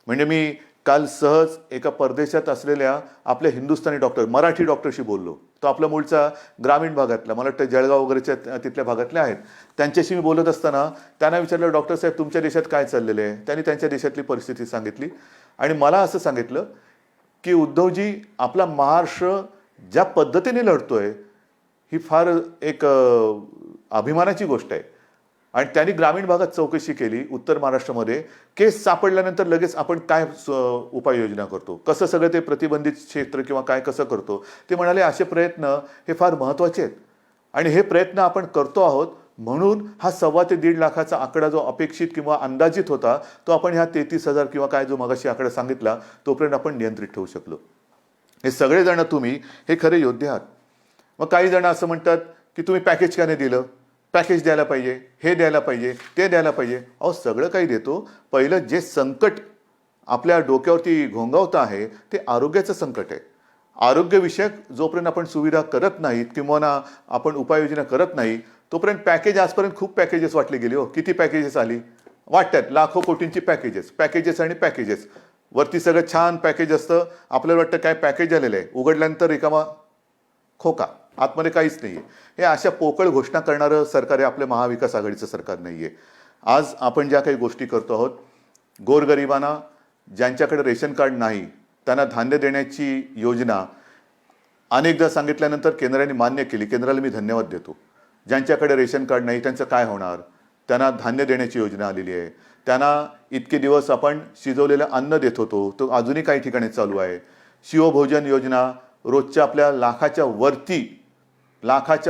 म्हणजे मी काल सहज एका परदेशात असलेल्या आपल्या हिंदुस्थानी डॉक्टर, मराठी डॉक्टरशी बोललो. तो आपला मूळचा ग्रामीण भागातला, मला वाटतं जळगाव वगैरेच्या तिथल्या भागातले आहेत. त्यांच्याशी मी बोलत असताना त्यांना विचारलं, डॉक्टर साहेब तुमच्या देशात काय चाललेलं आहे? त्यांनी त्यांच्या देशातली परिस्थिती सांगितली आणि मला असं सांगितलं की उद्धवजी, आपला महाराष्ट्र ज्या पद्धतीने लढतोय ही फार एक अभिमानाची गोष्ट आहे. आणि त्यांनी ग्रामीण भागात चौकशी केली, उत्तर महाराष्ट्रामध्ये केस सापडल्यानंतर लगेच आपण काय उपाययोजना करतो, कसं सगळं ते प्रतिबंधित क्षेत्र किंवा काय कसं करतो. ते म्हणाले असे प्रयत्न हे फार महत्त्वाचे आहेत आणि हे प्रयत्न आपण करतो आहोत, म्हणून हा 1.25 ते 1.5 लाखाचा आकडा जो अपेक्षित किंवा अंदाजित होता तो आपण ह्या 33,000 किंवा काय जो मगाशी आकडा सांगितला तोपर्यंत आपण नियंत्रित ठेवू शकलो. हे सगळेजण तुम्ही हे खरे योद्धे आहात. मग काही जण असं म्हणतात की तुम्ही पॅकेज का नाही दिलं, पॅकेज द्यायला पाहिजे, हे द्यायला पाहिजे, ते द्यायला पाहिजे. अहो सगळं काही देतो. पहिलं जे संकट आपल्या डोक्यावरती घोंगावतं आहे ते आरोग्याचं संकट आहे. आरोग्यविषयक जोपर्यंत आपण सुविधा करत नाहीत किंवा आपण उपाययोजना करत नाही तोपर्यंत पॅकेज, आजपर्यंत खूप पॅकेजेस वाटले गेले हो. किती पॅकेजेस आली वाटतात, लाखो कोटींची पॅकेजेस आणि पॅकेजेस. वरती सगळं छान पॅकेज असतं, आपल्याला वाटतं काय पॅकेज आलेलं आहे, उघडल्यानंतर रिकामा खोका, आतमध्ये काहीच नाही आहे. हे अशा पोकळ घोषणा करणारं सरकार आहे, आपलं महाविकास आघाडीचं सरकार नाही आहे. आज आपण ज्या काही गोष्टी करतो आहोत, गोरगरिबांना, ज्यांच्याकडे रेशन कार्ड नाही त्यांना धान्य देण्याची योजना अनेकदा सांगितल्यानंतर केंद्राने मान्य केली. केंद्राला मी धन्यवाद देतो. ज्यांच्याकडे रेशन कार्ड नाही त्यांचं काय होणार, त्यांना धान्य देण्याची योजना आलेली आहे. त्यांना इतके दिवस आपण शिजवलेलं अन्न देत होतो, तो अजूनही काही ठिकाणी चालू आहे. शिवभोजन योजना, रोजच्या आपल्या लाखाच्या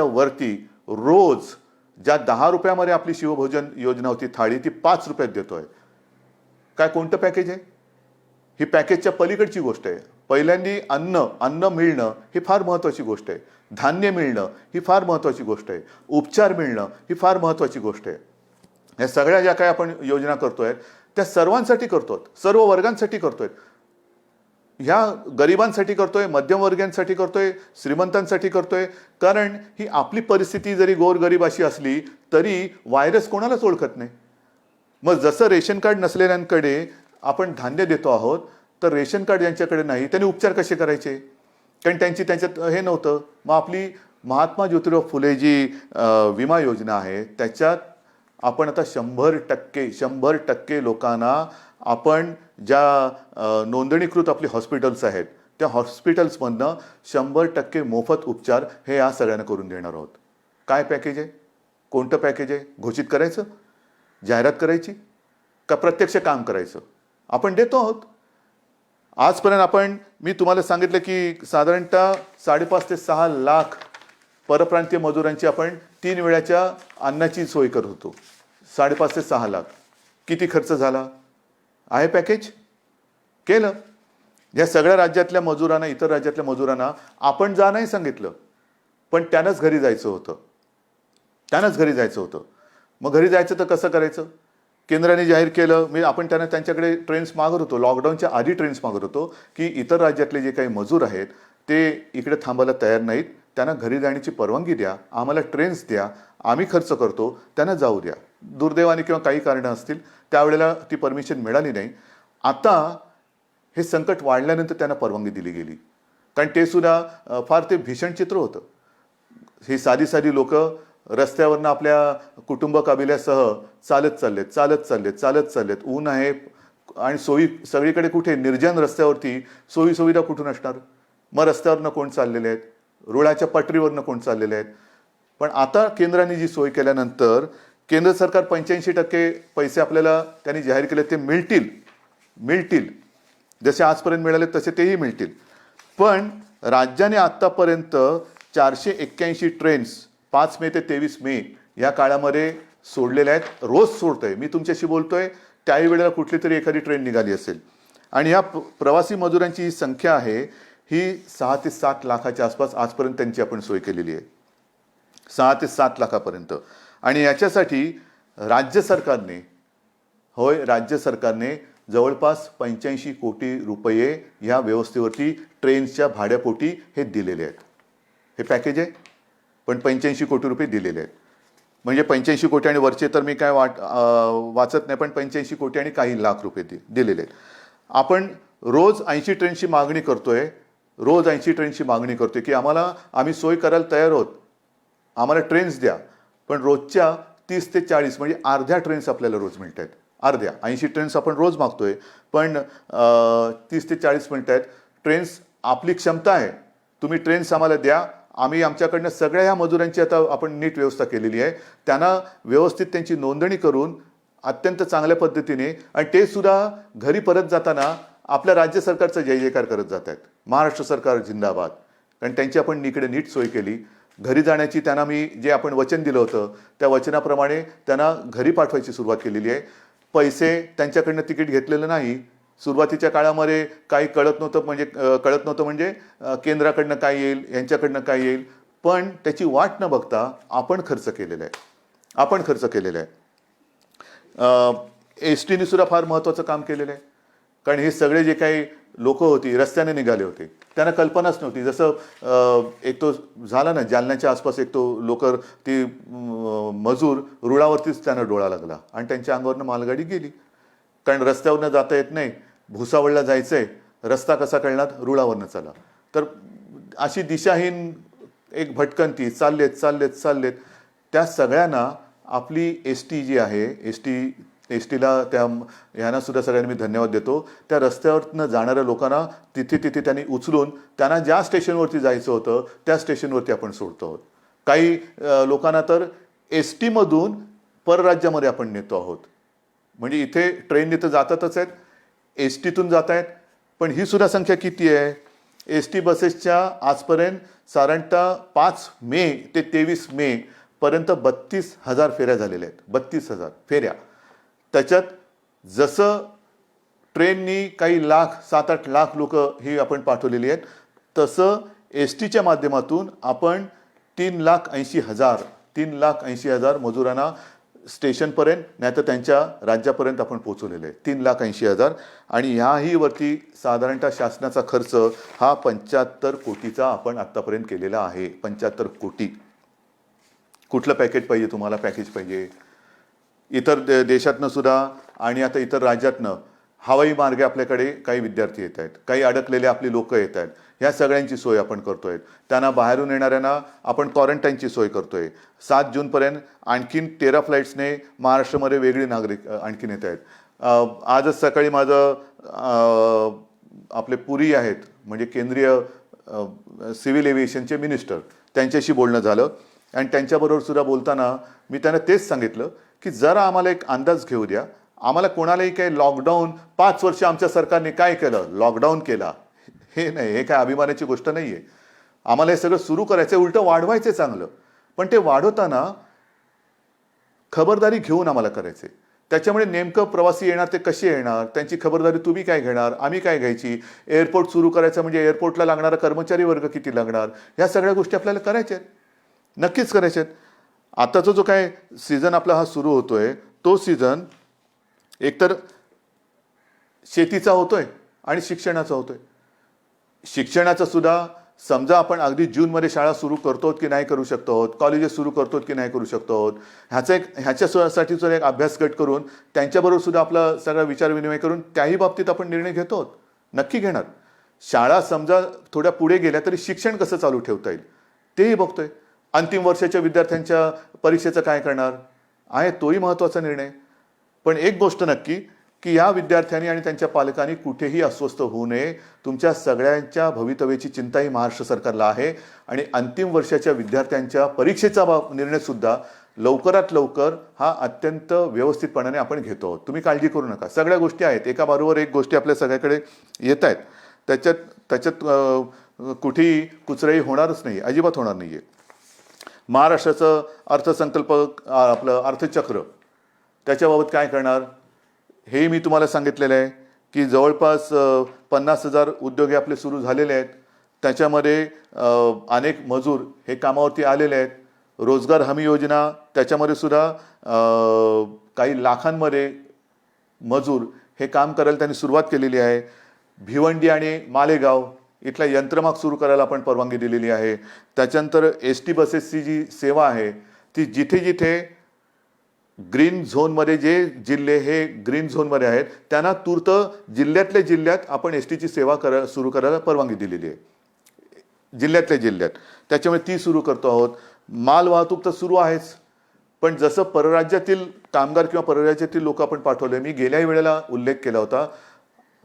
वरती रोज ज्या 10 रुपयामध्ये आपली शिवभोजन योजना होती थाळी, ती 5 रुपयात देतोय. काय कोणतं पॅकेज आहे? ही पॅकेजच्या पलीकडची गोष्ट आहे. पहिल्यांदी अन्न मिळणं ही फार महत्त्वाची गोष्ट आहे. धान्य मिळणं ही फार महत्त्वाची गोष्ट आहे. उपचार मिळणं ही फार महत्त्वाची गोष्ट आहे. या सगळ्या ज्या काही आपण योजना करतोय त्या सर्वांसाठी करतोय, सर्व वर्गांसाठी करतोय. ह्या गरिबांसाठी करतोय, मध्यमवर्गीयांसाठी करतोय, श्रीमंतांसाठी करतोय. कारण ही आपली परिस्थिती जरी गोरगरीब अशी असली तरी व्हायरस कोणालाच ओळखत नाही. मग जसं रेशन कार्ड नसलेल्यांकडे आपण धान्य देतो आहोत, तर रेशन कार्ड ज्यांच्याकडे नाही त्यांनी उपचार कसे करायचे? कारण त्यांच्यात हे नव्हतं. मग आपली महात्मा ज्योतिराव फुले जी विमा योजना आहे त्याच्यात आपण आता 100% लोकांना आपण ज्या नोंदणीकृत आपली हॉस्पिटल्स आहेत त्या हॉस्पिटल्समधनं 100% मोफत उपचार हे या सगळ्यांना करून देणार आहोत. काय पॅकेज आहे? कोणतं पॅकेज आहे? घोषित करायचं, जाहिरात करायची का प्रत्यक्ष काम करायचं? आपण देतो आहोत. आजपर्यंत मी तुम्हाला सांगितलं की साधारणतः 5.5 ते 6 लाख परप्रांतीय मजुरांची आपण 3 वेळाच्या अन्नाची सोय करत होतो. 5.5 ते 6 लाख. किती खर्च झाला? आहे पॅकेज केलं. या सगळ्या राज्यातल्या मजुरांना, इतर राज्यातल्या मजुरांना आपण जा नाही सांगितलं, पण त्यांनाच घरी जायचं होतं. मग घरी जायचं तर कसं करायचं? केंद्राने जाहीर केलं. आपण त्यांच्याकडे ट्रेन्स मागत होतो, लॉकडाऊनच्या आधी ट्रेन्स मागत होतो की इतर राज्यातले जे काही मजूर आहेत ते इकडे थांबायला तयार नाहीत, त्यांना घरी जाण्याची परवानगी द्या, आम्हाला ट्रेन्स द्या, आम्ही खर्च करतो, त्यांना जाऊ द्या. दुर्दैवाने किंवा काही कारणं असतील त्यावेळेला ती परमिशन मिळाली नाही. आता हे संकट वाढल्यानंतर त्यांना परवानगी दिली गेली. कारण ते सुद्धा फार ते भीषण चित्र होतं. ही साधी लोक रस्त्यावरनं आपल्या कुटुंब काबिल्यासह चालत. ऊन आहे आणि सोयी सगळीकडे कुठे, निर्जन रस्त्यावरती सोयी सुविधा कुठून असणार? मग रस्त्यावरनं कोण चाललेले आहेत, रुळाच्या पटरीवरनं कोण चाललेले आहेत. पण आता केंद्राने जी सोय केल्यानंतर केंद्र सरकार 85% पैसे आपल्याला त्यांनी जाहीर केले ते मिळतील. जसे आजपर्यंत मिळाले तसे तेही मिळतील. पण राज्याने आत्तापर्यंत 481 ट्रेन्स 5 मे ते 23 मे या काळामध्ये सोडलेल्या आहेत. रोज सोडतोय. मी तुमच्याशी बोलतोय त्याही वेळेला कुठली तरी एखादी ट्रेन निघाली असेल. आणि या प्रवासी मजुरांची ही संख्या आहे ही 6 ते 7 लाखाच्या आसपास आजपर्यंत त्यांची आपण सोय केलेली आहे. 6 ते 7 लाखापर्यंत. आणि याच्यासाठी राज्य सरकारने जवळपास 85 कोटी रुपये या व्यवस्थेवरती ट्रेन्सच्या भाड्यापोटी हे दिलेले आहेत. हे पॅकेज आहे, पण 85 कोटी रुपये दिलेले आहेत. म्हणजे 85 कोटी आणि वरचे तर मी काय वाचत नाही, पण 85 कोटी आणि काही लाख रुपये दिलेले आहेत. आपण रोज 80 ट्रेनची मागणी करतोय, रोज 80 ट्रेनची मागणी करतोय की आम्ही सोय करायला तयार आहोत, आम्हाला ट्रेन्स द्या. पण रोजच्या 30 ते 40 म्हणजे अर्ध्या ट्रेन्स आपल्याला रोज मिळत आहेत. अर्ध्या 80 ट्रेन्स आपण रोज मागतोय, पण 30 ते 40 मिळत आहेत. ट्रेन्स आपली क्षमता आहे, तुम्ही ट्रेन्स आम्हाला द्या. आम्ही आमच्याकडनं सगळ्या ह्या मजुरांची आता आपण नीट व्यवस्था केलेली आहे, त्यांना व्यवस्थित त्यांची नोंदणी करून अत्यंत चांगल्या पद्धतीने, आणि ते सुद्धा घरी परत जाताना आपल्या राज्य सरकारचा जय जयकार करत जात आहेत, महाराष्ट्र सरकार जिंदाबाद. कारण त्यांची आपण इकडे नीट सोय केली. घरी जाण्याची त्यांना मी जे आपण वचन दिलं होतं त्या वचनाप्रमाणे त्यांना घरी पाठवायची सुरुवात केलेली आहे. पैसे त्यांच्याकडनं तिकीट घेतलेलं नाही. सुरुवातीच्या काळामध्ये काही कळत नव्हतं म्हणजे केंद्राकडनं काय येईल, यांच्याकडनं काय येईल, पण त्याची वाट न बघता आपण खर्च केलेला आहे. एस टीने सुद्धा फार महत्त्वाचं काम केलेलं आहे. कारण हे सगळे जे काही लोक होती रस्त्याने निघाले होते, त्यांना कल्पनाच नव्हती. जसं एक तो झाला ना जालन्याच्या आसपास, एक तो लोकर ती मजूर रुळावरतीच त्यांना डोळा लागला आणि त्यांच्या अंगावरनं मालगाडी गेली. कारण रस्त्यावरनं जाता येत नाही, भुसावळला जायचं आहे, रस्ता कसा कळणार, रुळावरनं चला. तर अशी दिशाहीन एक भटकंती चाललेत. त्या सगळ्यांना आपली एस टी जी आहे, एस टीला ह्यांना सुद्धा सगळ्यांनी मी धन्यवाद देतो. त्या रस्त्यावरनं जाणाऱ्या लोकांना तिथे त्यांनी उचलून त्यांना ज्या स्टेशनवरती जायचं होतं त्या स्टेशनवरती आपण सोडतो आहोत. काही लोकांना तर एस टीमधून परराज्यामध्ये आपण नेतो आहोत. म्हणजे इथे ट्रेनने तर जातातच आहेत, एस टीतून जात आहेत. पण ही सुद्धा संख्या किती आहे? एस टी बसेसच्या आजपर्यंत साधारणतः 5 मे ते 23 मे पर्यंत 32,000 फेऱ्या झालेल्या आहेत. 32,000 फेऱ्या. त्याच्यात जसं ट्रेननी काही लाख 7-8 लाख लोक ही आपण पाठवलेली आहेत, तसं एस टीच्या माध्यमातून आपण 3,80,000 मजुरांना स्टेशनपर्यंत नाही तर त्यांच्या राज्यापर्यंत आपण पोहोचवलेलं आहे. 3,80,000. आणि ह्याही वरती साधारणतः शासनाचा खर्च हा 75 कोटीचा आपण आत्तापर्यंत केलेला आहे. 75 कोटी. कुठलं पॅकेज पाहिजे तुम्हाला? पॅकेज पाहिजे इतर देशातनं सुद्धा आणि आता इतर राज्यातनं हवाई मार्गे आपल्याकडे काही विद्यार्थी येत आहेत, काही अडकलेले आपली लोक येत आहेत. ह्या सगळ्यांची सोय आपण करतोय. त्यांना बाहेरून येणाऱ्यांना आपण क्वारंटाईनची सोय करतोय. 7 जूनपर्यंत आणखीन 13 फ्लाईट्सने महाराष्ट्रामध्ये वेगळी नागरिक आणखीन येत आहेत. आजच सकाळी माझं आपले पुरी आहेत म्हणजे केंद्रीय सिव्हिल एव्हिएशनचे मिनिस्टर, त्यांच्याशी बोलणं झालं. आणि त्यांच्याबरोबर सुद्धा बोलताना मी त्यांना तेच सांगितलं की जरा आम्हाला एक अंदाज घेऊ द्या. आम्हाला कोणालाही काही लॉकडाऊन 5 वर्ष आमच्या सरकारने काय केलं, लॉकडाऊन केला हे नाही, हे काय अभिमानाची गोष्ट नाही आहे. आम्हाला हे सगळं सुरू करायचं, उलटं वाढवायचं चांगलं. पण ते वाढवताना खबरदारी घेऊन आम्हाला करायचे. त्याच्यामुळे नेमकं प्रवासी येणार ते कसे येणार, त्यांची खबरदारी तुम्ही काय घेणार, आम्ही काय घ्यायची. एअरपोर्ट सुरू करायचं म्हणजे एअरपोर्टला लागणारा कर्मचारी वर्ग किती लागणार, ह्या सगळ्या गोष्टी आपल्याला करायच्या आहेत, नक्कीच करायच्या आहेत. आताचा जो काय सीझन आपला हा सुरू होतोय तो सीझन एकतर शेतीचा होतोय आणि शिक्षणाचा होतोय. शिक्षणाचा सुद्धा समजा आपण अगदी जूनमध्ये शाळा सुरू करतो की नाही करू शकतो आहोत, कॉलेजेस सुरू करतो की नाही करू शकतो आहोत, ह्याच्यासाठी सुद्धा एक अभ्यास गट करून त्यांच्याबरोबर सुद्धा आपला सगळा विचारविनिमय करून त्याही बाबतीत आपण निर्णय घेतो आहोत, नक्की घेणार. शाळा समजा थोड्या पुढे गेल्या तरी शिक्षण कसं चालू ठेवता येईल तेही बघतोय. अंतिम वर्षाच्या विद्यार्थ्यांच्या परीक्षेचं काय करणार आहे तोही महत्त्वाचा निर्णय. पण एक गोष्ट नक्की की या विद्यार्थ्यांनी आणि त्यांच्या पालकांनी कुठेही अस्वस्थ होऊ नये. तुमच्या सगळ्यांच्या भवितव्याची चिंता ही महाराष्ट्र सरकारला आहे. आणि अंतिम वर्षाच्या विद्यार्थ्यांच्या परीक्षेचा निर्णयसुद्धा लवकरात लवकर हा अत्यंत व्यवस्थितपणाने आपण घेतो आहोत. तुम्ही काळजी करू नका. सगळ्या गोष्टी आहेत, एका बरोबर एक गोष्टी आपल्या सगळ्याकडे येत आहेत. त्याच्यात कुठेही कुचराई होणारच नाही, अजिबात होणार नाही आहे. महाराष्ट्राचं अर्थसंकल्प आपलं अर्थचक्र त्याच्याबाबत काय करणार हे मी तुम्हाला सांगितलेलं आहे की जवळपास 50,000 उद्योग हे आपले सुरू झालेले आहेत. त्याच्यामध्ये अनेक मजूर हे कामावरती आलेले आहेत. रोजगार हमी योजना त्याच्यामध्ये सुद्धा काही लाखांमध्ये मजूर हे काम करायला त्यांनी सुरुवात केलेली आहे. भिवंडी आणि मालेगाव इथला यंत्रमाग सुरू करायला आपण परवानगी दिलेली आहे. त्याच्यानंतर एस टी बसेसची जी सेवा आहे ती जिथे जिथे ग्रीन झोनमध्ये जे जिल्हे हे ग्रीन झोनमध्ये आहेत त्यांना तूर्त जिल्ह्यातल्या जिल्ह्यात आपण एस टीची सेवा सुरू करायला परवानगी दिलेली आहे, जिल्ह्यातल्या जिल्ह्यात. त्याच्यामुळे ती सुरू करतो आहोत. माल वाहतूक तर सुरू आहेच, पण जसं परराज्यातील कामगार किंवा परराज्यातील लोक आपण पाठवले, मी गेल्याही वेळेला उल्लेख केला होता,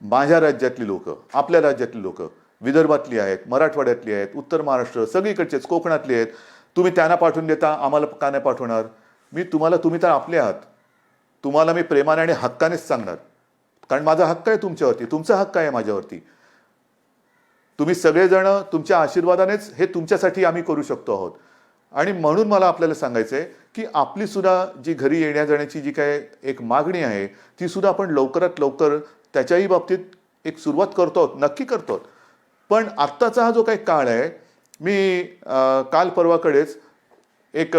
माझ्या राज्यातली लोक, आपल्या राज्यातली लोक, विदर्भातली आहेत, मराठवाड्यातली आहेत, उत्तर महाराष्ट्र, सगळीकडचेच, कोकणातली आहेत, तुम्ही त्यांना पाठवून देता, आम्हाला का नाही पाठवणार? तुम्ही तर आपले आहात, तुम्हाला मी प्रेमाने आणि हक्कानेच सांगणार, कारण माझा हक्क आहे तुमच्यावरती, तुमचा हक्क आहे माझ्यावरती. तुम्ही सगळेजण तुमच्या आशीर्वादानेच हे तुमच्यासाठी आम्ही करू शकतो आहोत. आणि म्हणून मला आपल्याला सांगायचं आहे की आपली सुद्धा जी घरी येण्या जाण्याची जी काय एक मागणी आहे ती सुद्धा आपण लवकरात लवकर त्याच्याही बाबतीत एक सुरुवात करतो आहोत, नक्की करतो आहोत. पण आत्ताचा हा जो काही काळ आहे, मी काल परवाकडेच एक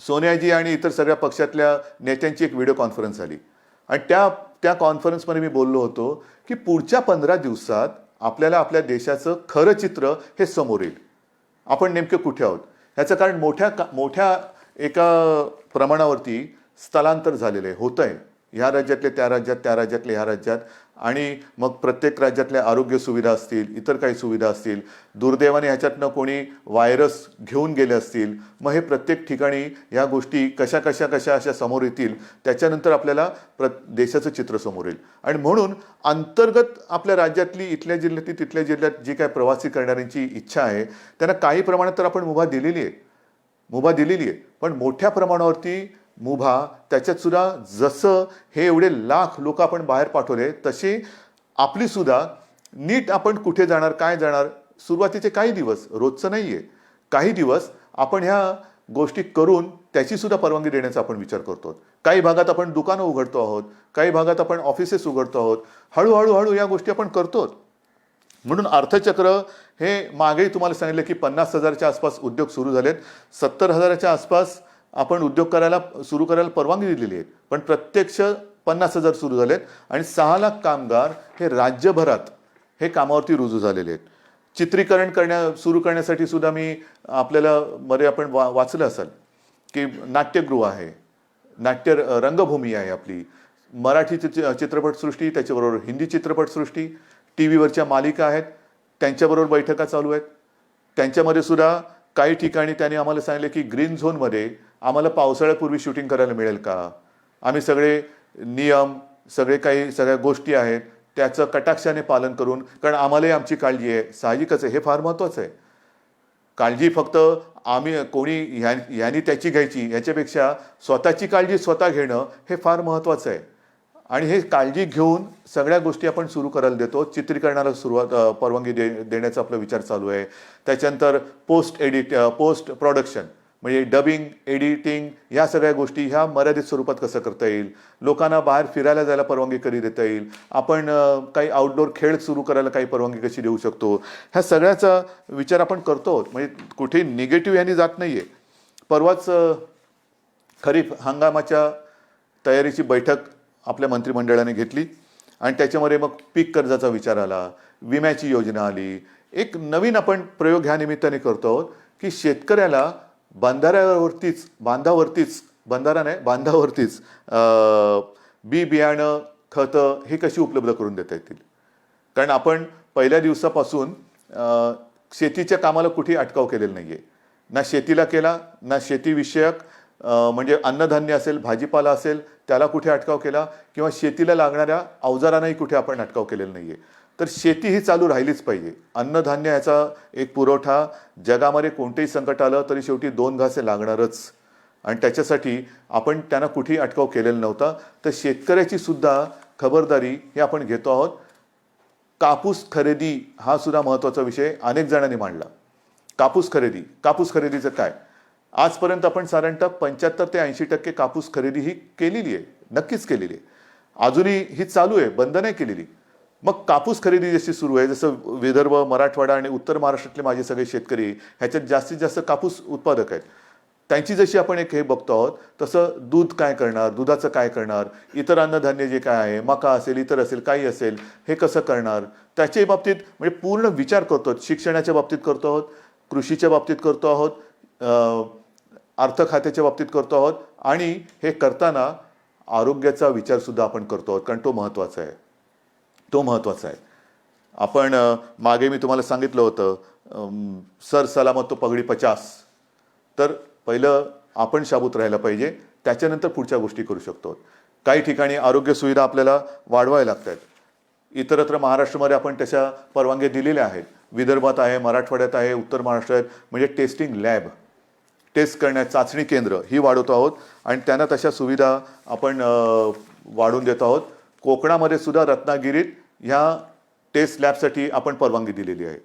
सोनियाजी आणि इतर सगळ्या पक्षातल्या नेत्यांची एक व्हिडिओ कॉन्फरन्स झाली आणि त्या कॉन्फरन्समध्ये मी बोललो होतो की पुढच्या 15 दिवसात आपल्याला आपल्या देशाचं खरं चित्र हे समोर येईल, आपण नेमके कुठे आहोत ह्याचं. कारण मोठ्या एका प्रमाणावरती स्थलांतर झालेलं आहे, होतं आहे, ह्या राज्यातले त्या राज्यात, त्या राज्यातले ह्या राज्यात. आणि मग प्रत्येक राज्यातल्या आरोग्य सुविधा असतील, इतर काही सुविधा असतील, दुर्दैवाने ह्याच्यातनं कोणी व्हायरस घेऊन गेले असतील, मग हे प्रत्येक ठिकाणी ह्या गोष्टी कशा अशा समोर येतील, त्याच्यानंतर आपल्याला देशाचं चित्र समोर येईल. आणि म्हणून अंतर्गत आपल्या राज्यातली, इथल्या जिल्ह्यातली, तिथल्या जिल्ह्यात जी काय प्रवासी करणाऱ्यांची इच्छा आहे त्यांना काही प्रमाणात तर आपण मुभा दिलेली आहे, पण मोठ्या प्रमाणावरती मुभा त्याच्यात सुद्धा जसं हे एवढे लाख लोक आपण बाहेर पाठवले तशी आपली सुद्धा नीट आपण कुठे जाणार, काय जाणार, सुरुवातीचे काही दिवस, रोजचं नाहीये, काही दिवस आपण ह्या गोष्टी करून त्याची सुद्धा परवानगी देण्याचा आपण विचार करतो. काही भागात आपण दुकानं उघडतो आहोत, काही भागात आपण ऑफिसेस उघडतो आहोत, हळूहळू या गोष्टी आपण करतो. म्हणून अर्थचक्र हे मागेही तुम्हाला सांगितलं की 50,000च्या आसपास उद्योग सुरू झालेत, 70,000च्या आसपास आपण उद्योग सुरू करायला परवानगी दिलेली आहे, पण प्रत्यक्ष 50,000 सुरू झालेत आणि 6 लाख कामगार हे राज्यभरात हे कामावरती रुजू झालेले आहेत. चित्रीकरण सुरू करण्यासाठी सुद्धा मी आपल्याला मध्ये आपण वाचलं असाल की नाट्यगृह आहे, नाट्य रंगभूमी आहे आपली, मराठी चित्रपटसृष्टी, त्याच्याबरोबर हिंदी चित्रपटसृष्टी, टी व्हीवरच्या मालिका आहेत, त्यांच्याबरोबर बैठका चालू आहेत. त्यांच्यामध्ये सुद्धा काही ठिकाणी त्यांनी आम्हाला सांगितले की ग्रीन झोनमध्ये आम्हाला पावसाळ्यापूर्वी शूटिंग करायला मिळेल का, आम्ही सगळे नियम, सगळ्या गोष्टी आहेत त्याचं कटाक्षाने पालन करून, कारण आम्हालाही आमची काळजी आहे, साहजिकच आहे, हे फार महत्त्वाचं आहे. काळजी फक्त आम्ही कोणी ह्यानी त्याची घ्यायची ह्याच्यापेक्षा स्वतःची काळजी स्वतः घेणं हे फार महत्त्वाचं आहे. आणि हे काळजी घेऊन सगळ्या गोष्टी आपण सुरू करायला देतो. चित्रीकरणाला परवानगी देण्याचा आपला विचार चालू आहे. त्याच्यानंतर पोस्ट प्रोडक्शन म्हणजे डबिंग, एडिटिंग, ह्या सगळ्या गोष्टी ह्या मर्यादित स्वरूपात कसं करता येईल, लोकांना बाहेर फिरायला जायला परवानगी कधी देता येईल, आपण काही आउटडोर खेळ सुरू करायला काही परवानगी कशी देऊ शकतो, ह्या सगळ्याचा विचार आपण करतो. म्हणजे कुठे निगेटिव्ह ह्यानी जात नाही आहे. परवाच खरीप हंगामाच्या तयारीची बैठक आपल्या मंत्रिमंडळाने घेतली आणि त्याच्यामध्ये मग पीक कर्जाचा विचार आला, विम्याची योजना आली. एक नवीन आपण प्रयोग ह्या निमित्ताने करतो आहोत की शेतकऱ्याला बांधावरतीच बी बियाणं, खतं हे कशी उपलब्ध करून देता येतील. कारण आपण पहिल्या दिवसापासून शेतीच्या कामाला कुठेही अटकाव केलेला नाहीये, ना शेतीला केला, ना शेतीविषयक म्हणजे अन्नधान्य असेल, भाजीपाला असेल त्याला कुठे अटकाव केला, किंवा शेतीला लागणाऱ्या अवजारांनाही कुठे आपण अटकाव केलेला नाहीये. तर शेती ही चालू राहिलीच पाहिजे. अन्नधान्य याचा एक पुरवठा, जगामध्ये कोणतेही संकट आलं तरी शेवटी 2 घासे लागणारच, आणि त्याच्यासाठी आपण त्यांना कुठेही अटकाव केलेला नव्हता. तर शेतकऱ्याची सुद्धा खबरदारी हे आपण घेतो आहोत. कापूस खरेदी हा सुद्धा महत्त्वाचा विषय अनेक जणांनी मांडला. कापूस खरेदीचं काय, आजपर्यंत आपण साधारणतः 75 ते 80% कापूस खरेदी ही केलेली आहे, नक्कीच केलेली आहे, अजूनही ही चालू आहे, बंद नाही केलेली. मग कापूस खरेदी जशी सुरू आहे, जसं विदर्भ, मराठवाडा आणि उत्तर महाराष्ट्रातले माझे सगळे शेतकरी ह्याच्यात जास्तीत जास्त कापूस उत्पादक आहेत, त्यांची जशी आपण एक हे बघतो आहोत, तसं दूध काय करणार, दुधाचं काय करणार, इतर अन्नधान्य जे काय आहे, मका असेल, इतर असेल, काही असेल, हे कसं करणार, त्याच्या बाबतीत म्हणजे पूर्ण विचार करतो आहोत. शिक्षणाच्या बाबतीत करतो आहोत, कृषीच्या बाबतीत करतो आहोत, अर्थ खात्याच्या बाबतीत करतो आहोत आणि हे करताना आरोग्याचा विचारसुद्धा आपण करतो आहोत, कारण तो महत्त्वाचा आहे. तो महत्त्वाचा आहे. आपण मागे मी तुम्हाला सांगितलं होतं सर सलामत तो पगडी 50. तर पहिलं आपण शाबूत राहायला पाहिजे, त्याच्यानंतर पुढच्या गोष्टी करू शकतो. काही ठिकाणी आरोग्य सुविधा आपल्याला वाढवायला लागतात. इतरत्र महाराष्ट्रामध्ये आपण त्याच्या परवानग्या दिलेल्या आहेत. विदर्भात आहे, मराठवाड्यात आहे, उत्तर महाराष्ट्रात, म्हणजे टेस्टिंग लॅब, टेस्ट करण्यात चाचणी केंद्र ही वाढवतो आहोत आणि त्यांना तशा सुविधा आपण वाढवून देत आहोत. कोकणामध्ये सुद्धा रत्नागिरीत ह्या टेस्ट लॅबसाठी आपण परवानगी दिलेली आहे.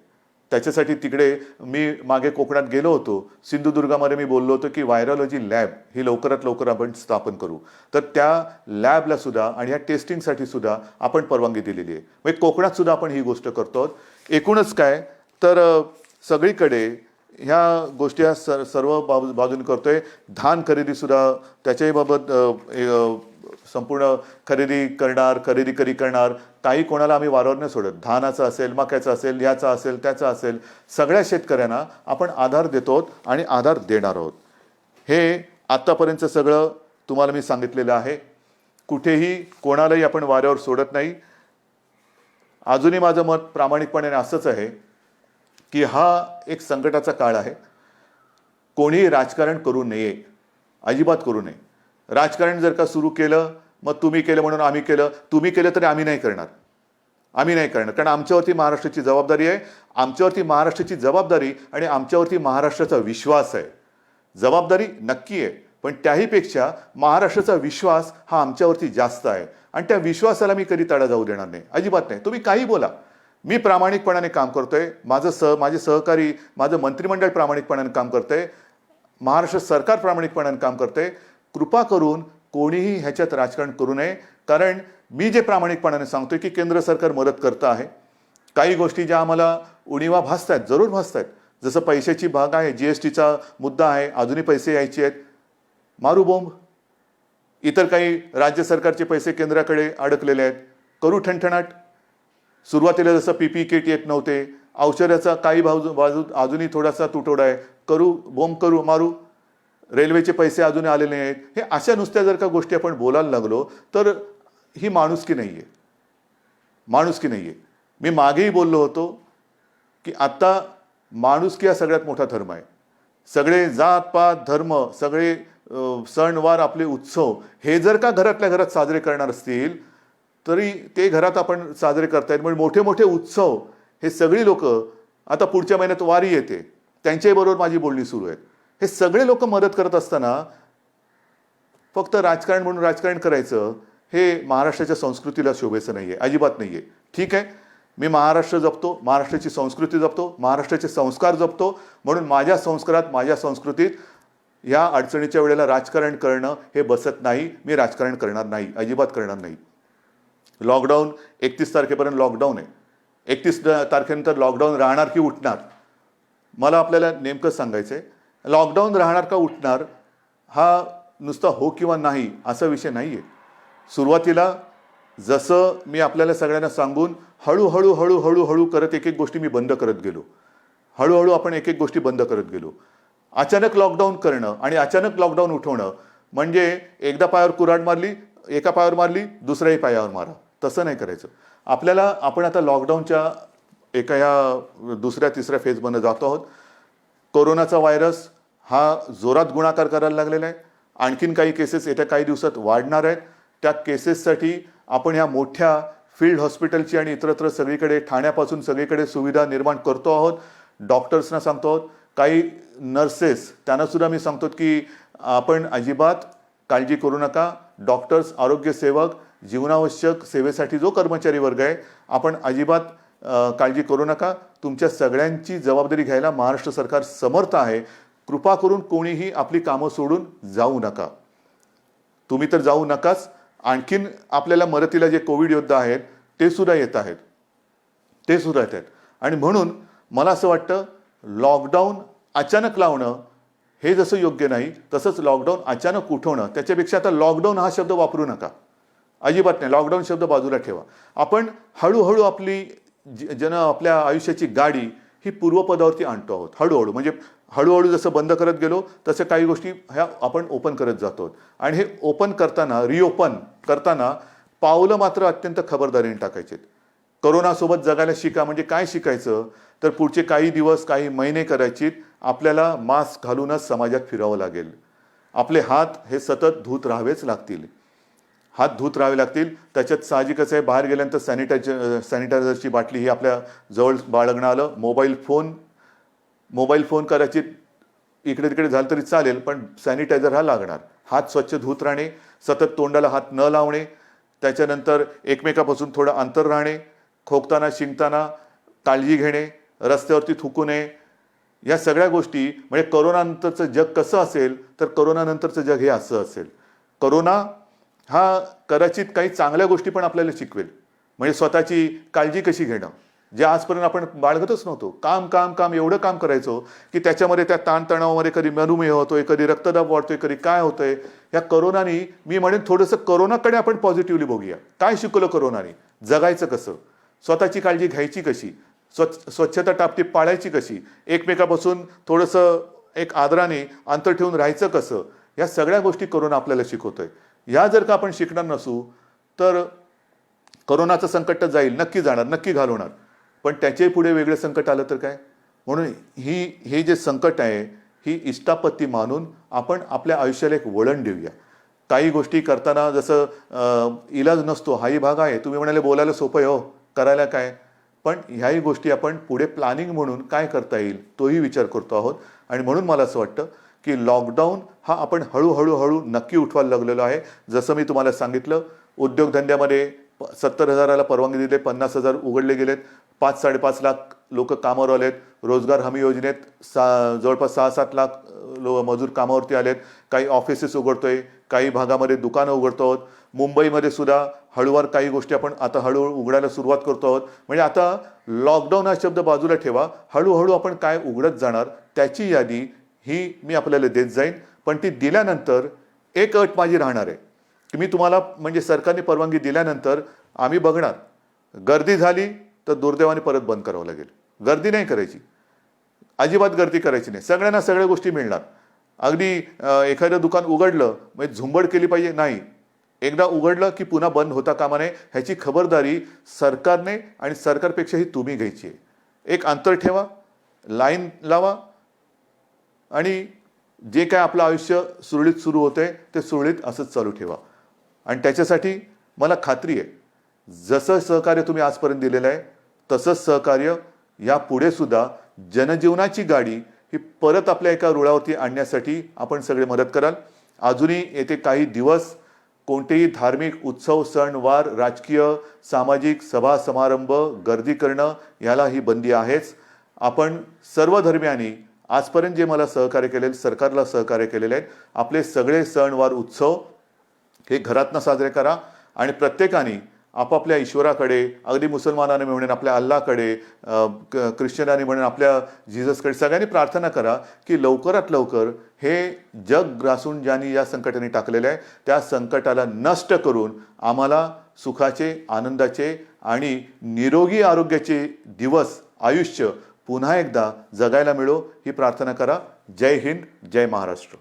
त्याच्यासाठी तिकडे मी मागे कोकणात गेलो होतो. सिंधुदुर्गामध्ये मी बोललो होतो की व्हायरॉलॉजी लॅब ही लवकरात लवकर आपण स्थापन करू. तर त्या लॅबला सुद्धा आणि ह्या टेस्टिंगसाठी सुद्धा आपण परवानगी दिलेली आहे. म्हणजे कोकणात सुद्धा आपण ही गोष्ट करतो. एकूणच काय तर सगळीकडे ह्या गोष्टी सर्व बाजूने करतोय. धान खरेदी सुद्धा त्याच्याही बाबत संपूर्ण खरेदी करणार. काही कोणाला आम्ही वारंवार नाही सोडत. धानाचं असेल, मक्याचं असेल, याचा असेल, त्याचा असेल, सगळ्या शेतकऱ्यांना आपण आधार देतो आणि आधार देणार आहोत. हे आत्तापर्यंत सगळं तुम्हाला मी सांगितलेलं आहे. कुठेही कोणालाही आपण वाऱ्यावर सोडत नाही. अजूनही माझं मत प्रामाणिकपणे असंच आहे की हा एक संकटाचा काळ आहे. कोणीही राजकारण करू नये, अजिबात करू नये. राजकारण जर का सुरू केलं, मग तुम्ही केलं म्हणून आम्ही केलं, तुम्ही केलं तरी आम्ही नाही करणार. कारण आमच्यावरती महाराष्ट्राची जबाबदारी आहे. आमच्यावरती महाराष्ट्राची जबाबदारी आणि आमच्यावरती महाराष्ट्राचा विश्वास आहे. जबाबदारी नक्की आहे, पण त्याहीपेक्षा महाराष्ट्राचा विश्वास हा आमच्यावरती जास्त आहे आणि त्या विश्वासाला मी कधी तडा जाऊ देणार नाही, अजिबात नाही. तुम्ही काही बोला, मी प्रामाणिकपणाने काम करतोय. माझे सहकारी, माझं मंत्रिमंडळ प्रामाणिकपणाने काम करतंय. महाराष्ट्र सरकार प्रामाणिकपणाने काम करतंय. कृपा करून कोणीही ह्याच्यात राजकारण करू नये. कारण मी जे प्रामाणिकपणाने सांगतोय की केंद्र सरकार मदत करतं आहे. काही गोष्टी ज्या आम्हाला उणिवा भासत आहेत, जरूर भासत आहेत. जसं पैशाची भाग आहे, GSTचा मुद्दा आहे, अजूनही पैसे यायचे आहेत, मारू बोंब. इतर काही राज्य सरकारचे पैसे केंद्राकडे अडकलेले आहेत, करू ठणठणाट. सुरुवातीला जसं PPE किट येत नव्हते, औषधाचा काही बाजू अजूनही थोडासा तुटवडा आहे, करू बोंब, करू मारू. रेल्वेचे पैसे अजून आलेले नाहीत. हे अशा नुसत्या जर का गोष्टी आपण बोलायला लागलो तर ही माणुसकी नाही आहे. माणुसकी नाही आहे. मी मागेही बोललो होतो की आत्ता माणुसकी हा सगळ्यात मोठा धर्म आहे. सगळे जात पात धर्म, सगळे सणवार, आपले उत्सव हे जर का घरातल्या घरात साजरे करणार असतील तरी ते घरात आपण साजरे करतायत. म्हणजे मोठे मोठे उत्सव हे सगळी लोक, आता पुढच्या महिन्यात वारी येते, त्यांच्याही बरोबर माझी बोलणी सुरू आहेत. हे सगळे लोक मदत करत असताना फक्त राजकारण म्हणून राजकारण करायचं हे महाराष्ट्राच्या संस्कृतीला शोभेचं नाही आहे, अजिबात नाही आहे. ठीक आहे, मी महाराष्ट्र जपतो, महाराष्ट्राची संस्कृती जपतो, महाराष्ट्राचे संस्कार जपतो. म्हणून माझ्या संस्कारात, माझ्या संस्कृतीत या अडचणीच्या वेळेला राजकारण करणं हे बसत नाही. मी राजकारण करणार नाही, अजिबात करणार नाही. लॉकडाऊन 31 तारखेपर्यंत लॉकडाऊन आहे. 31 तारखेनंतर लॉकडाऊन राहणार की उठणार, मला आपल्याला नेमकं सांगायचं आहे. लॉकडाऊन राहणार का उठणार हा नुसता हो किंवा नाही असा विषय नाही आहे. सुरुवातीला जसं मी आपल्याला सगळ्यांना सांगून हळूहळू करत एक गोष्टी मी बंद करत गेलो. हळूहळू आपण एक गोष्टी बंद करत गेलो. अचानक लॉकडाऊन करणं आणि अचानक लॉकडाऊन उठवणं म्हणजे एकदा पायावर कुऱ्हाड मारली, एका पायावर मारली, दुसऱ्याही पायावर मारा, तसं नाही करायचं. आपण आता लॉकडाऊनच्या एका या दुसऱ्या तिसऱ्या फेजमध्ये जातो आहोत. कोरोनाचा व्हायरस हा जोरात गुणाकार करायला लागलेला आहे. आणखीन काही केसेस येत्या काही दिवसात वाढणार आहेत. त्या केसेससाठी आपण ह्या मोठ्या फील्ड हॉस्पिटलची आणि इतरत्र सगळीकडे, ठाण्यापासून सगळीकडे सुविधा निर्माण करतो आहोत. डॉक्टर्सना सांगतो आहोत, काही नर्सेस त्यांनासुद्धा मी सांगतो की आपण अजिबात काळजी करू नका. डॉक्टर्स, आरोग्यसेवक, जीवनावश्यक सेवेसाठी जो कर्मचारी वर्ग आहे, आपण अजिबात काळजी करू नका. तुमच्या सगळ्यांची जबाबदारी घ्यायला महाराष्ट्र सरकार समर्थ आहे. कृपा करून कोणीही आपली कामं सोडून जाऊ नका. तुम्ही तर जाऊ नकाच. आणखीन आपल्याला मदतीला जे कोविड योद्धा आहेत ते सुद्धा येत आहेत. आणि म्हणून मला असं वाटतं लॉकडाऊन अचानक लावणं हे जसं योग्य नाही, तसंच लॉकडाऊन अचानक उठवणं, त्याच्यापेक्षा आता लॉकडाऊन हा शब्द वापरू नका, अजिबात नाही. लॉकडाऊन शब्द बाजूला ठेवा. आपण हळूहळू आपली आपल्या आयुष्याची गाडी ही पूर्वपदावरती आणतो आहोत. हळूहळू म्हणजे हळूहळू जसं बंद करत गेलो तसं काही गोष्टी ह्या आपण ओपन करत जातो. आणि हे ओपन करताना, रिओपन करताना पावलं मात्र अत्यंत खबरदारीने टाकायचे. कोरोनासोबत जगायला शिका म्हणजे काय शिकायचं, तर पुढचे काही दिवस, काही महिने करायचे आपल्याला मास्क घालूनच समाजात फिरावं लागेल. आपले हात हे सतत धुत राहावेच लागतील. हात धुत राहावे लागतील. त्याच्यात साहजिकच आहे, बाहेर गेल्यानंतर सॅनिटायझरची बाटली ही आपल्या जवळ बाळगणं आलं. मोबाईल फोन करायची इकडे तिकडे झालं तरी चालेल, पण सॅनिटायझर हा लागणार. हात स्वच्छ धुत राहणे, सतत तोंडाला हात न लावणे, त्याच्यानंतर एकमेकापासून थोडं अंतर राहणे, खोकताना शिंकताना काळजी घेणे, रस्त्यावरती थुंकू नये. या सगळ्या गोष्टी म्हणजे कोरोनानंतरचं जग कसं असेल, तर कोरोनानंतरचं जग हे असं असेल. कोरोना हा कदाचित काही चांगल्या गोष्टी पण आपल्याला शिकवेल. म्हणजे स्वतःची काळजी कशी घेणं, जे आजपर्यंत आपण बाळगतच नव्हतो. काम काम काम एवढं काम करायचो की त्याच्यामध्ये, त्या ताणतणावामध्ये कधी मधुमेह होतोय, कधी रक्तदाब वाढतोय, कधी काय होतंय. या कोरोनानी, मी म्हणेन थोडंसं कोरोनाकडे आपण पॉझिटिव्हली बघूया. काय शिकवलं कोरोनाने? जगायचं कसं, स्वतःची काळजी घ्यायची कशी, स्वच्छता टापटीप पाळायची कशी, एकमेकापासून थोडंसं एक आदराने अंतर ठेवून राहायचं कसं, या सगळ्या गोष्टी कोरोना आपल्याला शिकवतोय. या जर का आपण शिकणार नसू तर कोरोनाचं संकट जाईल, नक्की जाणार, नक्की घालवणार, पण त्याच्याही पुढे वेगळं संकट आलं तर काय. म्हणून हे जे संकट आहे, ही इष्टापत्ती मानून आपण आपल्या आयुष्याला एक वळण देऊया. काही गोष्टी करताना जसं इलाज नसतो हाही भाग आहे. तुम्ही म्हणाले बोलायला सोपं आहे, हो करायला काय, पण ह्याही गोष्टी आपण पुढे प्लॅनिंग म्हणून काय करता येईल तोही विचार करतो आहोत. आणि म्हणून मला असं वाटतं की लॉकडाऊन हा आपण हळूहळू नक्की उठवायला लागलेलो आहे. जसं मी तुम्हाला सांगितलं, उद्योगधंद्यामध्ये 70,000ला परवानगी दिली, 50,000 उघडले गेलेत, 5-5.5 लाख लोक कामावर आलेत. रोजगार हमी योजनेत जवळपास 6-7 लाख मजूर कामावरती आलेत. काही ऑफिसेस उघडतोय, काही भागामध्ये दुकानं उघडतो आहोत. मुंबईमध्ये सुद्धा हळूवार काही गोष्टी आपण आता हळूहळू उघडायला सुरुवात करतो आहोत. म्हणजे आता लॉकडाऊन हा शब्द बाजूला ठेवा, हळूहळू आपण काय उघडत जाणार त्याची यादी ही मी आपल्याला देत जाईन. पण ती दिल्यानंतर एक अट माझी राहणार आहे की मी तुम्हाला, म्हणजे सरकारने परवानगी दिल्यानंतर आम्ही बघणार, गर्दी झाली तर दुर्दैवाने परत बंद करावं लागेल. गर्दी नाही करायची, अजिबात गर्दी करायची नाही. सगळ्यांना सगळ्या गोष्टी मिळणार. अगदी एखादं दुकान उघडलं म्हणजे झुंबड केली पाहिजे नाही. एकदा उघडलं की पुन्हा बंद होता कामा नये. ह्याची खबरदारी सरकारने आणि सरकारपेक्षाही तुम्ही घ्यायची आहे. एक अंतर ठेवा, लाईन लावा आणि जे काय आपलं आयुष्य सुरळीत सुरू होतंय ते सुरळीत असंच चालू ठेवा. आणि त्याच्यासाठी मला खात्री आहे, जसं सहकार्य तुम्ही आजपर्यंत दिलेलं आहे तसंच सहकार्य यापुढे सुद्धा जनजीवनाची गाडी ही परत आपल्या एका रुळावरती आणण्यासाठी आपण सगळे मदत कराल. अजूनही येथे काही दिवस कोणतेही धार्मिक उत्सव, सण वार, राजकीय, सामाजिक सभा समारंभ, गर्दी करणं याला ही बंदी आहेच. आपण सर्व धर्मियांनी आजपर्यंत जे मला सहकार्य केलेले, सरकारला सहकार्य केलेले आहेत, आपले सगळे सण वार उत्सव हे घरातनं साजरे करा. आणि प्रत्येकाने आपापल्या ईश्वराकडे, अगदी मुसलमानाने म्हणून आपल्या अल्लाकडे, ख्रिश्चनाने म्हणून आपल्या जिजसकडे सगळ्यांनी प्रार्थना करा की लवकरात लवकर हे जग ग्रासून ज्यांनी या संकटाने टाकलेलं आहे त्या संकटाला नष्ट करून आम्हाला सुखाचे, आनंदाचे आणि निरोगी आरोग्याचे दिवस, आयुष्य पुन्हा एकदा जगायला मिळो ही प्रार्थना करा. जय हिंद, जय महाराष्ट्र.